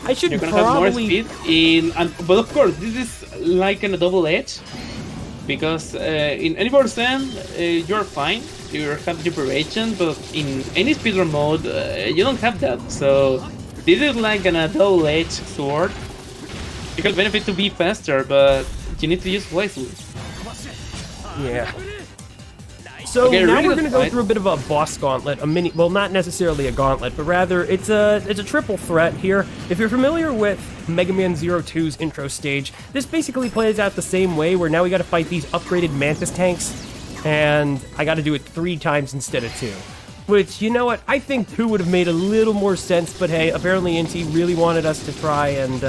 I should You're gonna probably... have more speed but of course, this is like a double edge. Because in any percent, you're fine. You have duration, but in any speedrun mode, you don't have that. So this is like a double-edged sword. You can benefit to be faster, but you need to use wisely. Yeah. So okay, now we're going to go through a bit of a boss gauntlet, well, not necessarily a gauntlet, but rather it's a triple threat here. If you're familiar with Mega Man 02's intro stage, this basically plays out the same way, where now we got to fight these upgraded Mantis tanks, and I got to do it 3 times instead of 2. Which, you know what, I think 2 would have made a little more sense, but hey, apparently NT really wanted us to try, and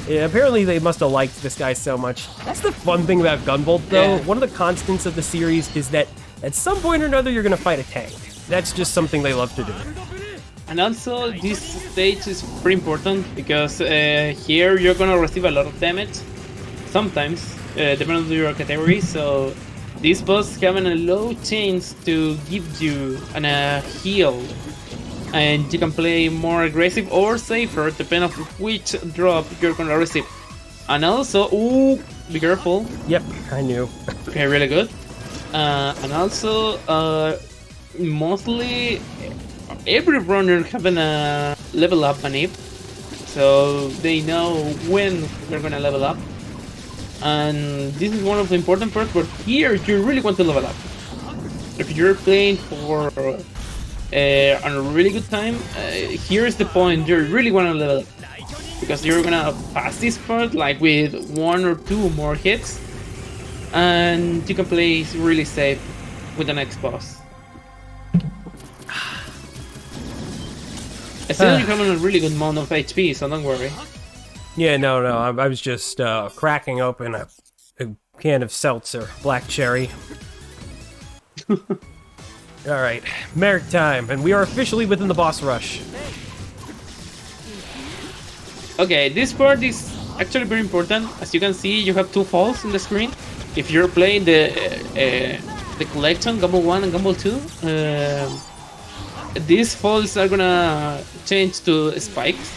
yeah, apparently they must have liked this guy so much. That's the fun thing about Gunvolt, though. Yeah. One of the constants of the series is that at some point or another, you're going to fight a tank. That's just something they love to do. And also, this stage is pretty important because here you're gonna receive a lot of damage. Sometimes, depending on your category. So these boss have a low chance to give you a heal, and you can play more aggressive or safer depending on which drop you're gonna receive. And also, ooh, be careful. Yep, I knew. Okay, really good. And also, mostly every runner having a level up manip, so they know when they're gonna level up. And this is one of the important parts, but here you really want to level up. If you're playing for a really good time, here's the point, you really want to level up. Because you're gonna pass this part like with 1 or 2 more hits, and you can play really safe with the next boss. Still, you're having a really good amount of HP, so don't worry. Yeah, no, I was just cracking open a can of seltzer, black cherry. Alright, Merrick time, and we are officially within the boss rush. Okay, this part is actually very important. As you can see, you have 2 falls in the screen. If you're playing the collection, Gunvolt 1 and Gunvolt 2, these falls are gonna change to spikes.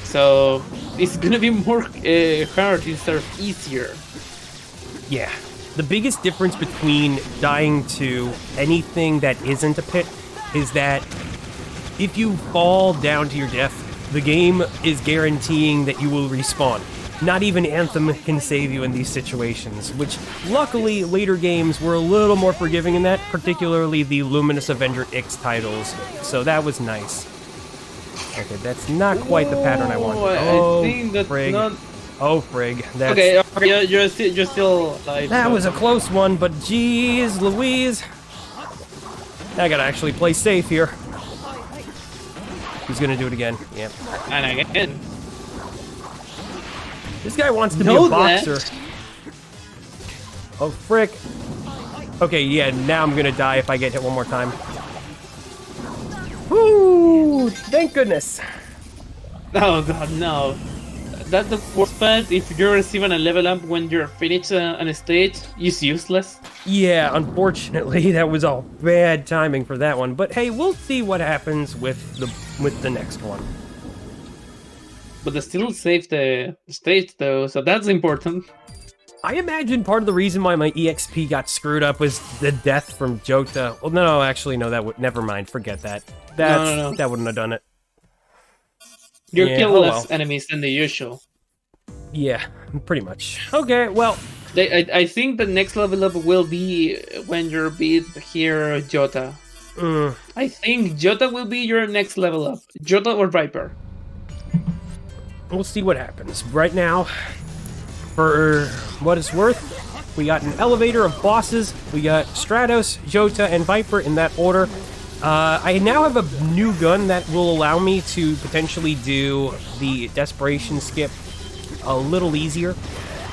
So it's gonna be more hard instead of easier. Yeah. The biggest difference between dying to anything that isn't a pit is that if you fall down to your death, the game is guaranteeing that you will respawn. Not even Anthem can save you in these situations, which luckily later games were a little more forgiving in that, particularly the Luminous Avenger X titles, so that was nice. Okay, that's not quite the pattern I wanted. I think that's frig. not... Oh, frig. That's... Okay, you're still alive. That was a close one, but geez Louise. I gotta actually play safe here. He's gonna do it again. Yep. And again. This guy wants to be a boxer. Oh, frick. Okay, yeah, now I'm gonna die if I get hit one more time. Woo! Thank goodness. Oh god, no. That's the worst part. If you're receiving a level up when you're finished on a stage, it's useless. Yeah, unfortunately, that was all bad timing for that one. But hey, we'll see what happens with the next one. But they still saved the stage though, so that's important. I imagine part of the reason why my EXP got screwed up was the death from Jota. Well, no, actually, no, that would... Never mind, forget that. No. That wouldn't have done it. You kill less well. enemies than the usual. Yeah, pretty much. Okay, well... I think the next level up will be when you beat here Jota. I think Jota will be your next level up. Jota or Viper. We'll see what happens. Right now, for what it's worth, we got an elevator of bosses. We got Stratos, Jota, and Viper in that order. I now have a new gun that will allow me to potentially do the Desperation skip a little easier,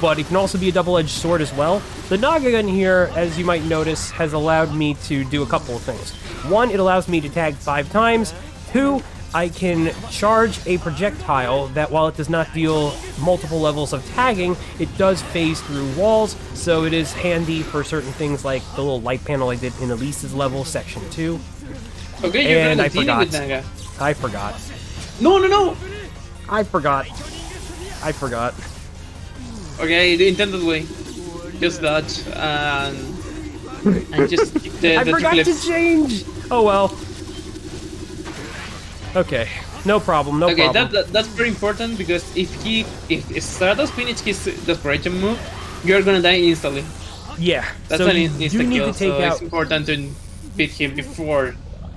but it can also be a double-edged sword as well. The Naga gun here, as you might notice, has allowed me to do a couple of things. One, it allows me to tag 5 times. 2, I can charge a projectile that, while it does not deal multiple levels of tagging, it does phase through walls, so it is handy for certain things like the little light panel I did in Elise's level, section 2. Okay, you're And gonna I dealing with forgot. Naga. I forgot. No! I forgot. Okay, the intended way. Just dodge and just keep the I forgot to clips. change! Oh well. Okay, no problem, no problem. That's very important because if Stratos finish his desperation move, you're gonna die instantly. Yeah, That's so an you insta do need kill, to take so out... it's important to beat him before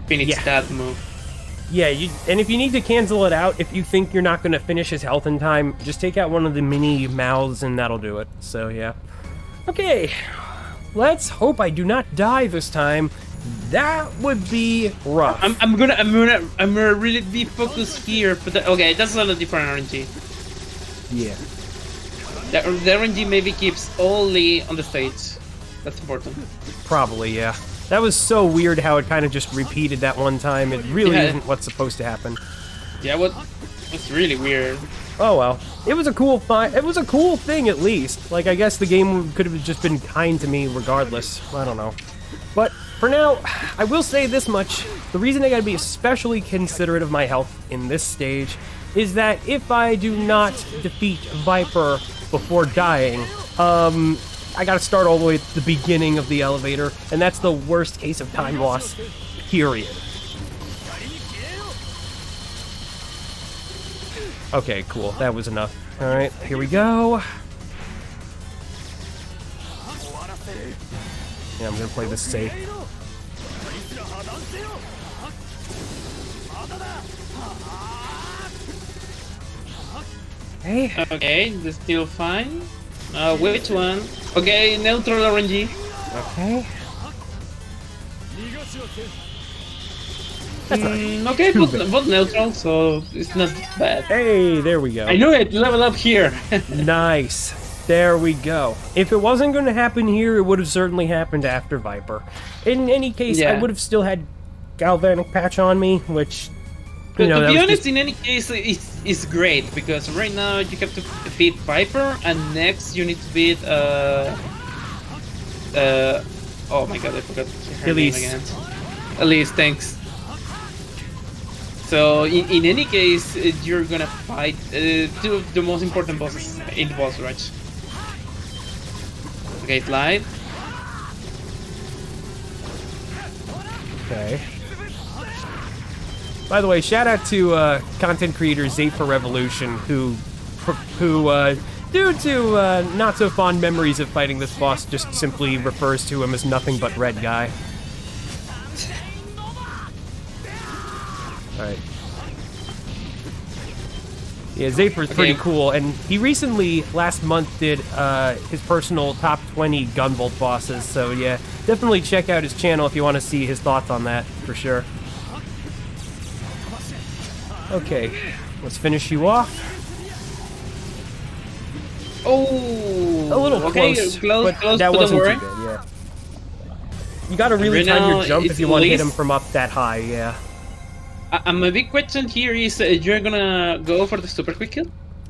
finish that move. Yeah, and if you need to cancel it out, if you think you're not going to finish his health in time, just take out one of the mini mouths and that'll do it. So yeah. Okay, let's hope I do not die this time. That would be rough. I'm gonna really be focused here. But okay, that's a different RNG. Yeah. The RNG maybe keeps only on the stage. That's important. Probably, yeah. That was so weird how it kind of just repeated that one time. It really isn't what's supposed to happen. Yeah, it's really weird. Oh well. It was a cool fight. It was a cool thing at least. Like, I guess the game could have just been kind to me regardless. I don't know. But for now, I will say this much. The reason I gotta be especially considerate of my health in this stage is that if I do not defeat Viper before dying, I gotta start all the way at the beginning of the elevator, and that's the worst case of time loss, period. Okay, cool. That was enough. Alright, here we go. Yeah, I'm gonna play this safe. Hey. Okay, that's still fine. Which one? Okay, neutral RNG. Okay. That's not Okay, too both neutral, so it's not bad. Hey, there we go. I knew it, level up here. Nice. There we go. If it wasn't going to happen here, it would have certainly happened after Viper. In any case, I would have still had Galvanic Patch on me, which... But to be honest, in any case, it's great, because right now you have to beat Viper, and next you need to beat, oh my god, I forgot her name again. Elise, thanks. So, in any case, you're gonna fight 2 of the most important bosses in the boss rush. Okay, slide. Okay. By the way, shout out to content creator Zayt for Revolution, who Due to not so fond memories of fighting this boss, just simply refers to him as nothing but red guy. Alright. Yeah, Zafer's pretty cool, and he recently, last month, did his personal top 20 Gunvolt bosses, so yeah, definitely check out his channel if you want to see his thoughts on that, for sure. Okay, let's finish you off. Oh, A little close, but that wasn't too good, yeah. You gotta really time your jump if you want to hit him from up that high, yeah. My big question here is, you're gonna go for the super quick kill?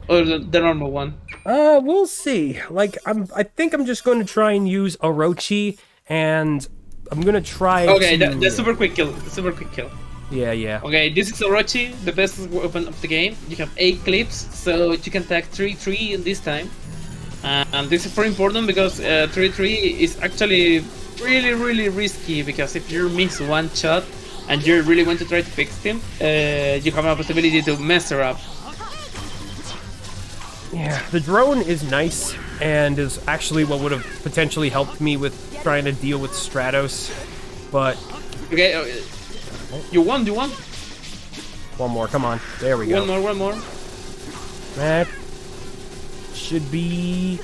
Or the normal one? We'll see. Like, I think I'm just going to try and use Orochi, and I'm gonna try the super quick kill, the super quick kill. Yeah, yeah. Okay, this is Orochi, the best weapon of the game. You have 8 clips, so you can tag 3-3 in this time. And this is very important because 3-3 is actually really risky, because if you miss one shot and you really want to try to fix him, you have a possibility to mess her up. Yeah, the drone is nice, and is actually what would have potentially helped me with trying to deal with Stratos, but... Okay, you won. One more, come on. There we go. One more. That should be...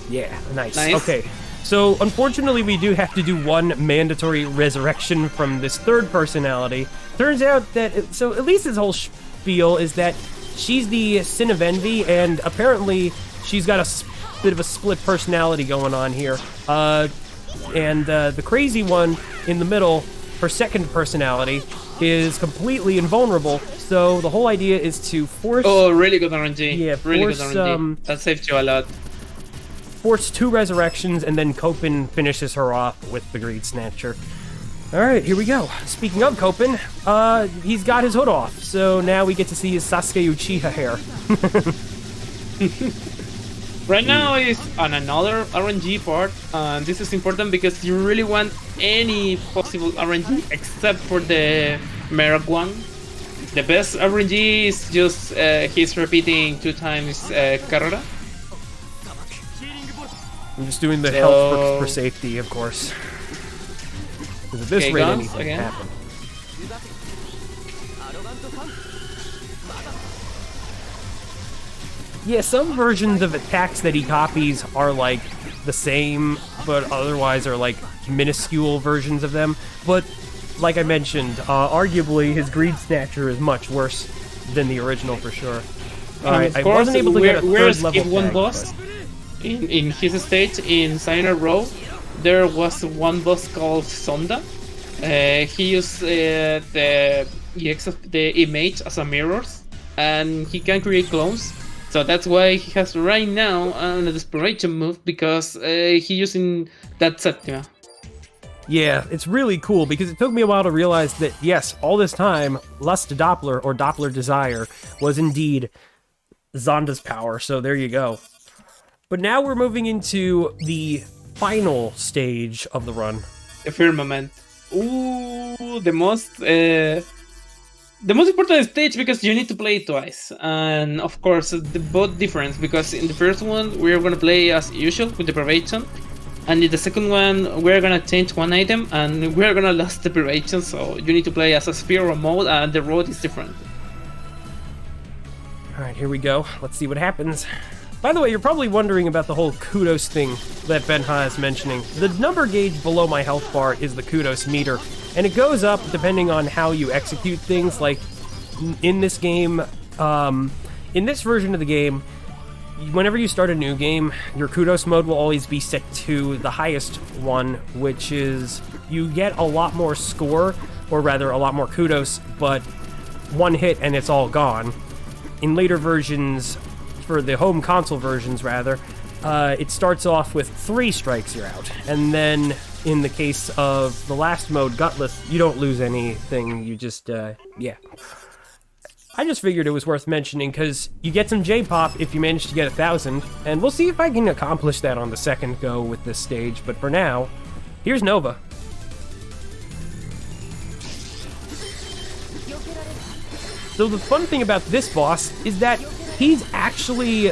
Yeah, nice. Okay, so unfortunately we do have to do one mandatory resurrection from this third personality. Turns out that... So at least his whole spiel is that she's the Sin of Envy, and apparently she's got a bit of a split personality going on here. And the crazy one in the middle, her second personality, is completely invulnerable, so the whole idea is to force... Oh, really good RNG. Yeah, really good RNG. That saved you a lot. Force 2 resurrections, and then Copen finishes her off with the Greed Snatcher. Alright, here we go. Speaking of Copen, he's got his hood off, so now we get to see his Sasuke Uchiha hair. Right now is on another RNG part, and this is important because you really want any possible RNG except for the Merc one. The best RNG is just he's repeating 2 times Carrera. I'm just doing the health for safety, of course. Because at this rate, anything can happen. Yeah, some versions of attacks that he copies are like the same, but otherwise are like minuscule versions of them. But like I mentioned, arguably his Greed Snatcher is much worse than the original for sure. Alright, I wasn't able to get a third level one boss. In his stage in Sayonara Row, there was one boss called Sonda. He used the EX of the image as a mirrors, and he can create clones. So that's why he has right now a desperation move, because he's using that Septima. Yeah, it's really cool because it took me a while to realize that, yes, all this time, Lust Doppler, or Doppler Desire, was indeed Zonda's power, so there you go. But now we're moving into the final stage of the run. The Firmament. Ooh, the most important stage, because you need to play it twice. And of course, the both difference, because in the first one, we're going to play as usual with Deprivation. And in the second one, we're going to change one item, and we're going to lose Deprivation, so you need to play as a Sphere mode, and the road is different. Alright, here we go. Let's see what happens. By the way, you're probably wondering about the whole kudos thing that Benha is mentioning. The number gauge below my health bar is the kudos meter, and it goes up depending on how you execute things. Like, in this game, in this version of the game, whenever you start a new game, your kudos mode will always be set to the highest one, which is you get a lot more score, or rather a lot more kudos, but one hit and it's all gone. In later versions, for the home console versions rather, it starts off with 3 strikes, you're out. And then in the case of the last mode, Gutless, you don't lose anything, you just, yeah. I just figured it was worth mentioning because you get some J-pop if you manage to get 1,000, and we'll see if I can accomplish that on the second go with this stage, but for now, here's Nova. So the fun thing about this boss is that he's actually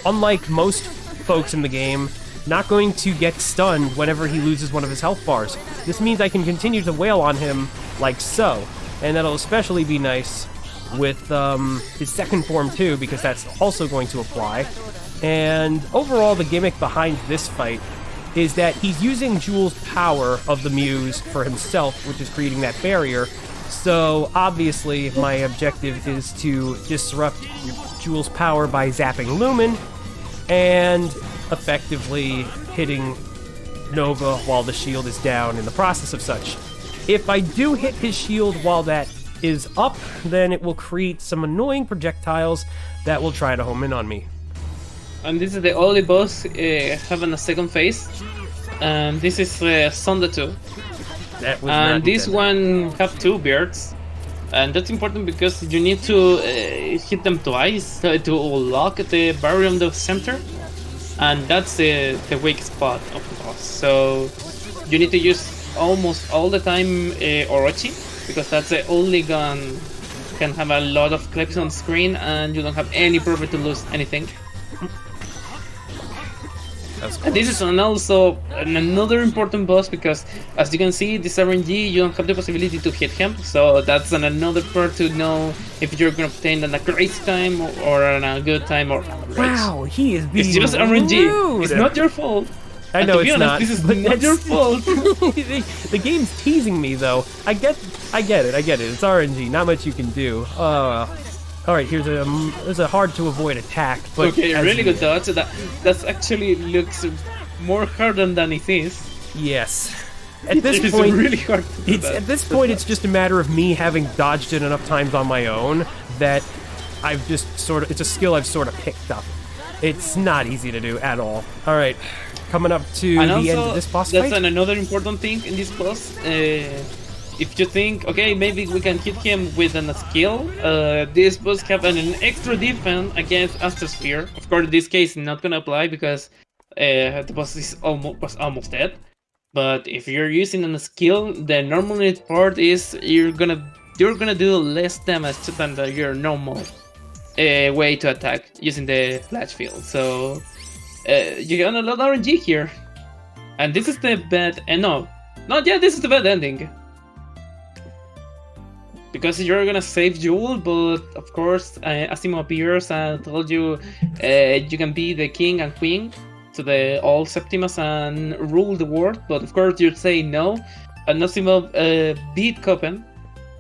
unlike most folks in the game, not going to get stunned whenever he loses one of his health bars. This means I can continue to wail on him like so, and that'll especially be nice with his second form too, because that's also going to apply. And overall, the gimmick behind this fight is that he's using Jule's power of the Muse for himself, which is creating that barrier. So obviously my objective is to disrupt Jule's power by zapping Lumen and effectively hitting Nova while the shield is down in the process of such. If I do hit his shield while that is up, then it will create some annoying projectiles that will try to home in on me. And this is the only boss having a second phase. And this is Sonda 2. That was And not this intended. one have 2 beards. And that's important because you need to hit them twice to lock the barrier on the center. And that's the weak spot of the boss. So you need to use almost all the time Orochi, because that's the only gun can have a lot of clips on screen and you don't have any problem to lose anything. And this is also another important boss because, as you can see, this RNG, you don't have the possibility to hit him, so that's another part to know if you're going to obtain a crazy time or a good time or average. Wow, he is being It's just RNG. rude. It's not your fault. I And know to be it's honest, not. This is but not your fault. the game's teasing me, though. I get it. It's RNG. Not much you can do. All right, here's a hard to avoid attack. But Okay, as really you- good dodge. That's actually looks more harder than it is. Yes. At this It is point, really hard to do that. at this point, it's just a matter of me having dodged it enough times on my own that I've just it's a skill I've sort of picked up. It's not easy to do at all. All right, coming up to And the also, end of this boss that's fight. another important thing in this boss. If you think, okay, maybe we can hit him with a skill, this boss have an extra defense against Astrosphere. Of course, in this case, not gonna apply because the boss is almost dead. But if you're using a skill, the normal part is you're gonna do less damage than your normal way to attack using the flash field. So you got a lot of RNG here, and this is the bad. This is the bad ending. Because you're gonna save Jewel, but of course, Asimo appears and told you you can be the king and queen to the all Septimus and rule the world. But of course, you'd say no. And Asimo beat Copen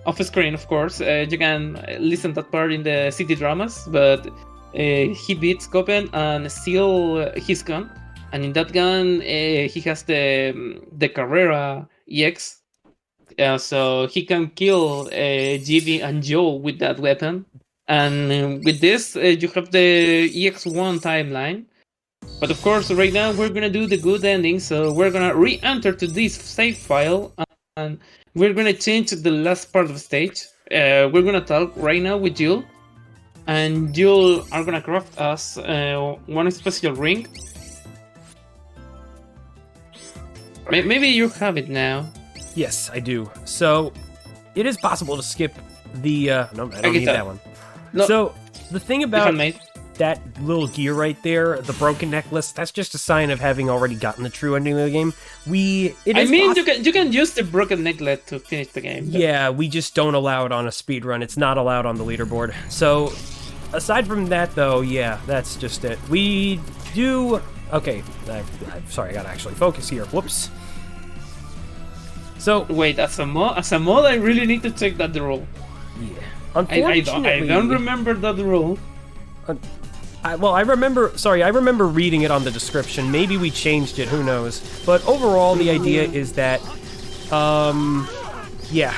off screen. Of course, you can listen to that part in the city dramas. But he beats Copen and steals his gun. And in that gun, he has the Carrera EX. So he can kill GB and Joe with that weapon. And with this, you have the EX1 timeline. But of course, right now we're gonna do the good ending. So we're gonna re-enter to this save file. And we're gonna change the last part of the stage. We're gonna talk right now with Jill. And Jill are gonna craft us one special ring. Maybe you have it now. Yes, I do. So, it is possible to skip the, no, I don't get need that. that one. No. So, the thing about Handmade. that little gear right there, the broken necklace, that's just a sign of having already gotten the true ending of the game. You can use the broken necklet to finish the game. Yeah, we just don't allow it on a speedrun. It's not allowed on the leaderboard. So, aside from that, though, yeah, that's just it. We do... Okay, I'm sorry, I gotta actually focus here. Whoops. So, Wait, as a mod, I really need to check that rule. yeah. I Unfortunately... don't remember that rule. I remember reading it on the description. Maybe we changed it, who knows. But overall, the idea is that, yeah.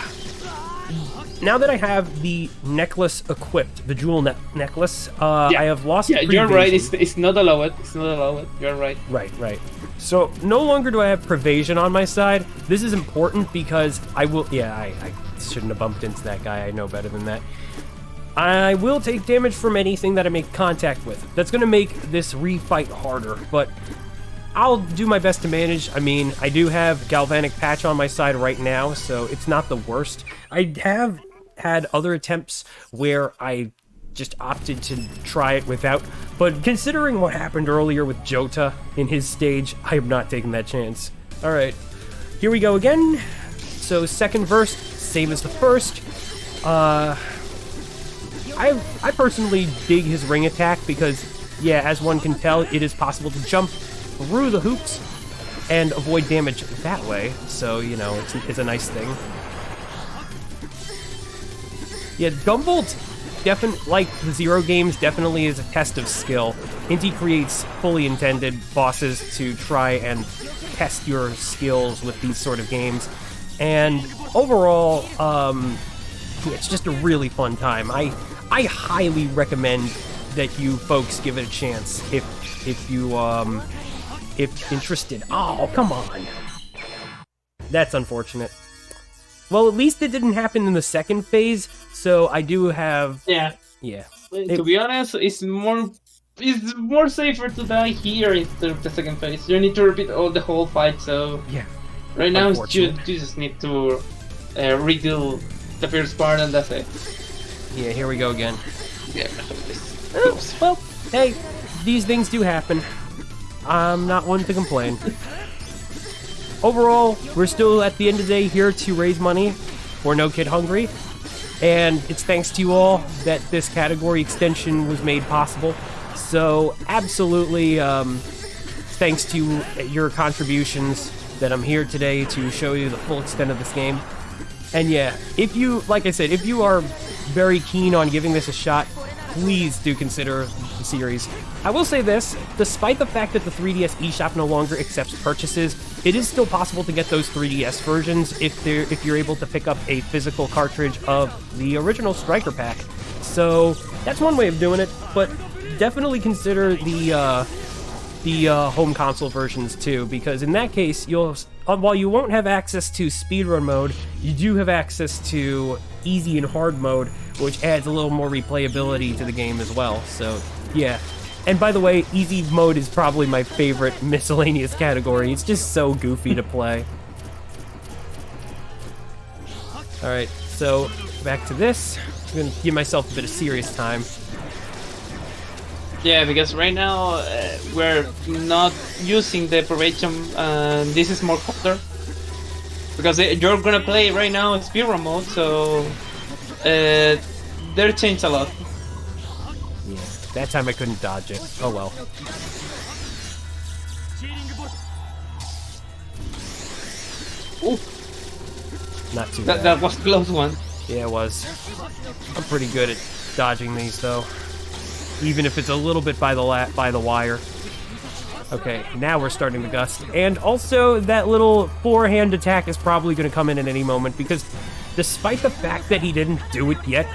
Now that I have the necklace equipped, the jewel necklace, I have lost Yeah, you're right. prevasion. It's not allowed. It's not allowed. You're right. Right. So, no longer do I have prevasion on my side. This is important because I will... Yeah, I shouldn't have bumped into that guy. I know better than that. I will take damage from anything that I make contact with. That's going to make this refight harder, but I'll do my best to manage. I mean, I do have Galvanic Patch on my side right now, so it's not the worst. I have had other attempts where I just opted to try it without. But considering what happened earlier with Jota in his stage, I am not taking that chance. All right, here we go again. So second verse, same as the first. I personally dig his ring attack because, yeah, as one can tell, it is possible to jump through the hoops and avoid damage that way. So, you know, it's a nice thing. Yeah, Gunvolt, like the Zero games, definitely is a test of skill. Inti creates fully intended bosses to try and test your skills with these sort of games. And overall, it's just a really fun time. I highly recommend that you folks give it a chance if interested. Oh, come on. That's unfortunate. Well, at least it didn't happen in the second phase, so I do have... Yeah. To be honest, it's more safer to die here instead of the second phase. You need to repeat the whole fight, so... Yeah. Right now, you just need to redo the first part and that's it. Yeah, here we go again. Yeah, well, hey, these things do happen. I'm not one to complain. Overall, we're still at the end of the day here to raise money for No Kid Hungry, and it's thanks to you all that this category extension was made possible. So absolutely, thanks to your contributions that I'm here today to show you the full extent of this game. And yeah, if you, like I said, if you are very keen on giving this a shot, please do consider the series. I will say this, despite the fact that the 3DS eShop no longer accepts purchases, it is still possible to get those 3DS versions if you're able to pick up a physical cartridge of the original Striker Pack. So that's one way of doing it, but definitely consider the home console versions too, because in that case, while you won't have access to speedrun mode, you do have access to easy and hard mode, which adds a little more replayability to the game as well. So yeah. And by the way, easy mode is probably my favorite miscellaneous category. It's just so goofy to play. Alright, so back to this. I'm gonna give myself a bit of serious time. Yeah, because right now we're not using the probation. This is more harder because you're gonna play right now in speedrun mode, so they're changed a lot. Yeah, that time I couldn't dodge it. Oh well. Ooh. Not too bad. That was a close one. Yeah, it was. I'm pretty good at dodging these though, even if it's a little bit by the wire. Okay, now we're starting to gust. And also, that little forehand attack is probably going to come in at any moment, because despite the fact that he didn't do it yet,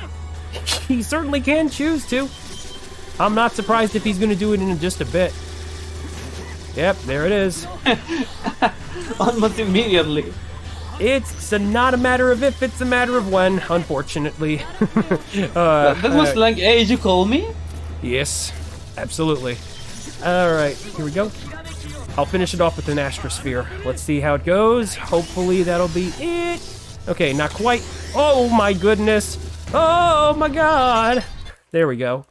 he certainly can choose to. I'm not surprised if he's going to do it in just a bit. Yep, there it is. Almost immediately. It's not a matter of if, it's a matter of when, unfortunately. That was like, hey, you call me? Yes, absolutely. Alright, here we go. I'll finish it off with an Astrosphere. Let's see how it goes. Hopefully that'll be it. Okay, not quite. Oh my goodness. Oh my god. There we go.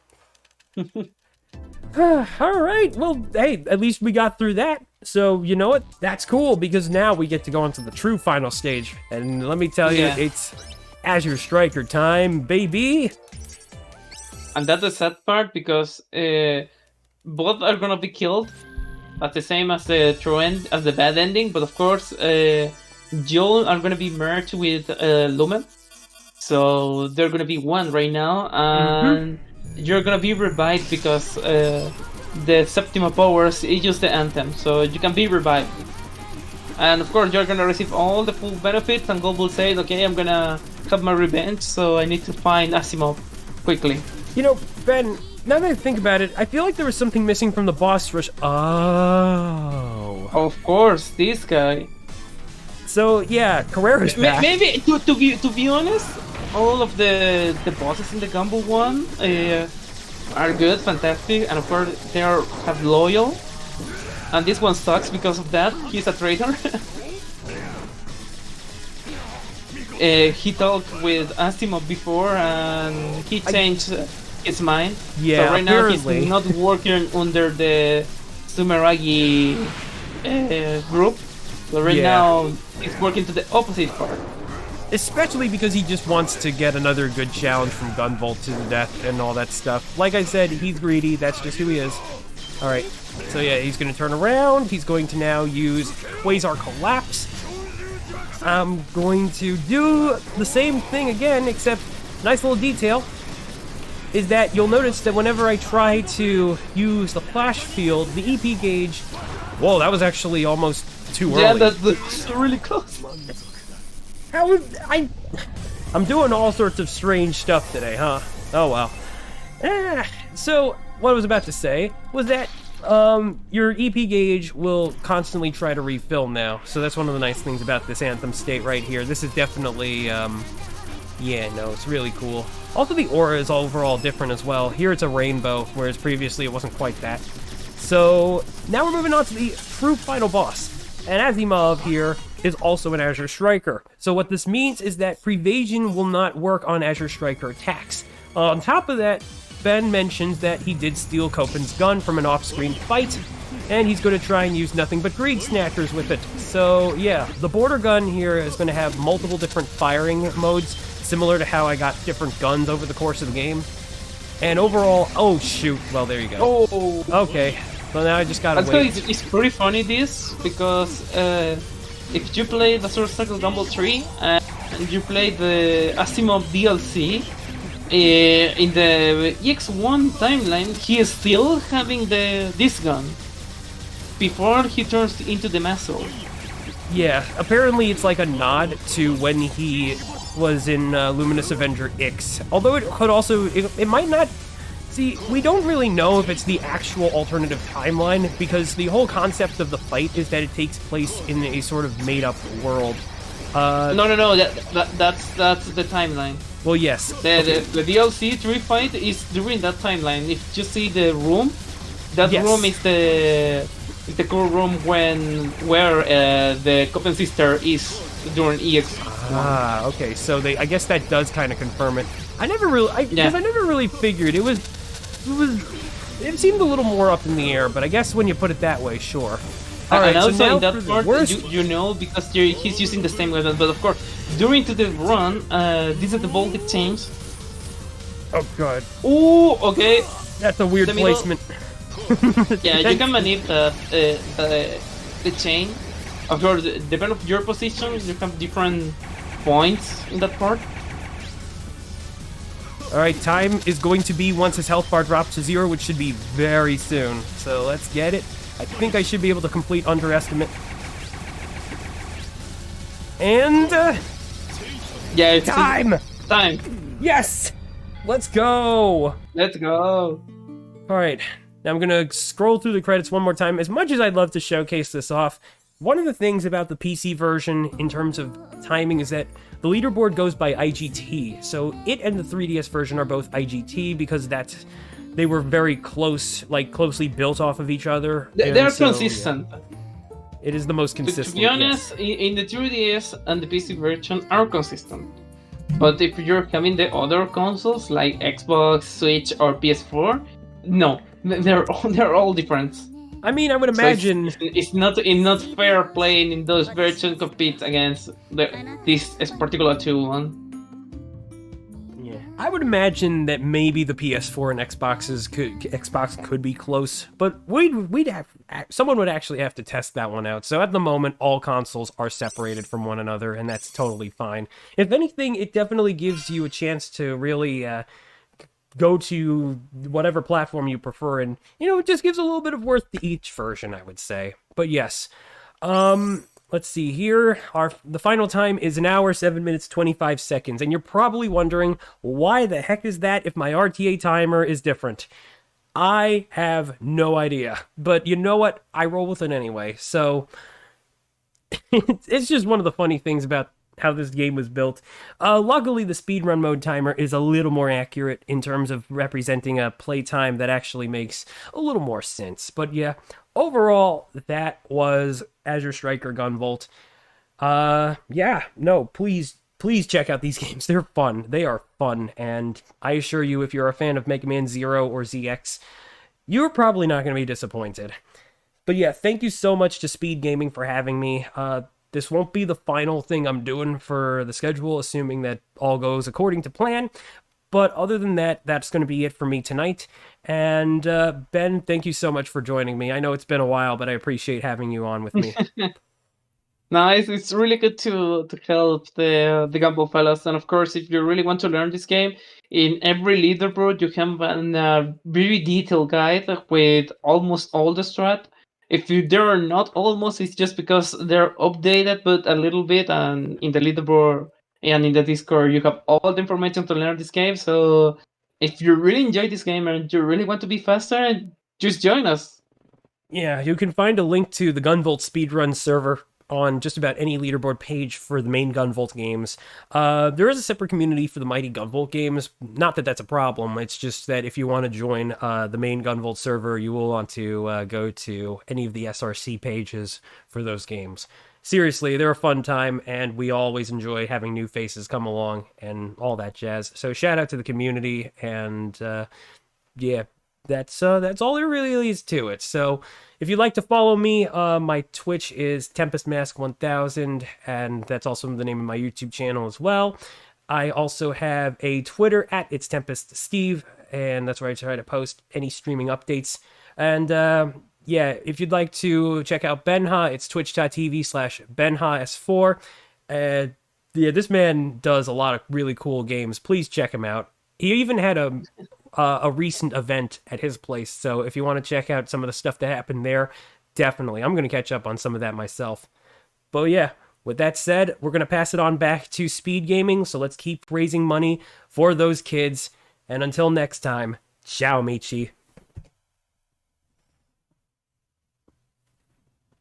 Alright, well, hey, at least we got through that. So, you know what? That's cool, because now we get to go on to the true final stage. And let me tell you, it's Azure Striker time, baby. And that's the sad part, because both are gonna be killed at the same as the true end, as the bad ending. But of course, Joel are gonna be merged with Lumen, so they're gonna be one right now, and you're gonna be revived because the Septima powers is just the anthem, so you can be revived. And of course, you're gonna receive all the full benefits, and God will say, okay, I'm gonna have my revenge, so I need to find Asimov quickly. You know, Ben, now that I think about it, I feel like there was something missing from the boss rush. Oh. Of course, this guy. So, yeah, Carrera's back. Maybe, to be honest, all of the bosses in the Gunvolt one are good, fantastic, and of course they have loyal. And this one sucks because of that. He's a traitor. He talked with Asimov before, and he changed his mind. Yeah, so right apparently. now he's not working under the Sumeragi group. So right now he's working to the opposite part. Especially because he just wants to get another good challenge from Gunvolt to the death and all that stuff. Like I said, he's greedy. That's just who he is. All right. So yeah, he's going to turn around. He's going to now use Quasar Collapse. I'm going to do the same thing again, except nice little detail is that you'll notice that whenever I try to use the flash field, the EP gauge... Whoa, that was actually almost too early. Yeah, that's really close. I'm doing all sorts of strange stuff today, huh? Oh well. So, what I was about to say was that your EP gauge will constantly try to refill now. So that's one of the nice things about this Anthem state right here. This is definitely, yeah, no, it's really cool. Also, the aura is overall different as well. Here it's a rainbow, whereas previously it wasn't quite that. So, now we're moving on to the true final boss. And Asimov here is also an Azure Striker. So what this means is that Prevasion will not work on Azure Striker attacks. On top of that, Ben mentions that he did steal Copen's gun from an off-screen fight, and he's going to try and use nothing but Greed Snatchers with it. So yeah, the border gun here is going to have multiple different firing modes, similar to how I got different guns over the course of the game. And overall, oh shoot, well there you go. Oh. Okay, so now I just gotta wait. It's pretty funny this, because if you play the Sword Circle Gunvolt 3 and you play the Asimov DLC, in the EX1 timeline, he is still having this gun before he turns into the Muscle. Yeah, apparently it's like a nod to when he was in Luminous Avenger X. Although it could also, it might not. See, we don't really know if it's the actual alternative timeline, because the whole concept of the fight is that it takes place in a sort of made-up world. No, that's the timeline. Well, yes. The DLC 3 fight is during that timeline. If you see the room, that room is the core room where the Copen sister is during EX. Ah, okay. So I guess that does kind of confirm it. I never really figured it seemed a little more up in the air, but I guess when you put it that way, sure. All right, and also so now in that part, you know, because he's using the same weapon, but of course, during the run, this is the voltage change. Oh god. Ooh, okay. That's a weird placement. Yeah, you can manipulate the chain. Of course, depending on your position, you have different points in that part. Alright, time is going to be once his health bar drops to 0, which should be very soon. So let's get it. I think I should be able to complete Underestimate. And... yeah, it's time! Time! Yes! Let's go! Let's go! Alright, now I'm gonna scroll through the credits one more time. As much as I'd love to showcase this off, one of the things about the PC version in terms of timing is that the leaderboard goes by IGT. So it and the 3DS version are both IGT because they were very close, like closely built off of each other. They're consistent. Yeah. It is the most consistent. To be honest, in the 3DS and the PC version are consistent. But if you're having the other consoles like Xbox, Switch, or PS4, no, they're all different. I mean, I would imagine so it's not fair playing in those versions compete against this particular one. Yeah, I would imagine that maybe the PS4 and Xbox could be close, but someone would actually have to test that one out. So at the moment, all consoles are separated from one another, and that's totally fine. If anything, it definitely gives you a chance to really go to whatever platform you prefer, and it just gives a little bit of worth to each version, I would say. But yes, let's see here. The final time is 1 hour 7 minutes 25 seconds, and you're probably wondering why the heck is that if my RTA timer is different. I have no idea, but you know what? I roll with it anyway. So it's just one of the funny things about how this game was built. Luckily, the speedrun mode timer is a little more accurate in terms of representing a playtime that actually makes a little more sense. But yeah, overall, that was Azure Striker Gunvolt. Yeah, no, please please check out these games. They're fun. They are fun. And I assure you, if you're a fan of Mega Man Zero or ZX, you're probably not going to be disappointed. But yeah, thank you so much to Speed Gaming for having me. This won't be the final thing I'm doing for the schedule, assuming that all goes according to plan. But other than that, that's going to be it for me tonight. And Ben, thank you so much for joining me. I know it's been a while, but I appreciate having you on with me. Nice. It's really good to help the Gunvolt fellas. And of course, if you really want to learn this game, in every leaderboard you have a very detailed guide with almost all the strat. If there are not almost, it's just because they're updated, but a little bit. And in the leaderboard and in the Discord, you have all the information to learn this game. So if you really enjoy this game and you really want to be faster, just join us. Yeah, you can find a link to the Gunvolt speedrun server on just about any leaderboard page for the main Gunvolt games. There is a separate community for the Mighty Gunvolt games. Not that that's a problem, it's just that if you want to join the main Gunvolt server, you will want to go to any of the SRC pages for those games. Seriously, they're a fun time, and we always enjoy having new faces come along and all that jazz. So shout out to the community, and yeah, that's all there really is to it. So if you'd like to follow me, my Twitch is TempestMask1000, and that's also the name of my YouTube channel as well. I also have a Twitter at It's Tempest Steve, and that's where I try to post any streaming updates. And yeah, if you'd like to check out Benha, it's twitch.tv/BenhaS4. Yeah, this man does a lot of really cool games. Please check him out. He even had a recent event at his place, so if you want to check out some of the stuff that happened there, definitely. I'm going to catch up on some of that myself. But yeah, with that said, we're going to pass it on back to Speed Gaming, so let's keep raising money for those kids. And until next time, ciao, amici.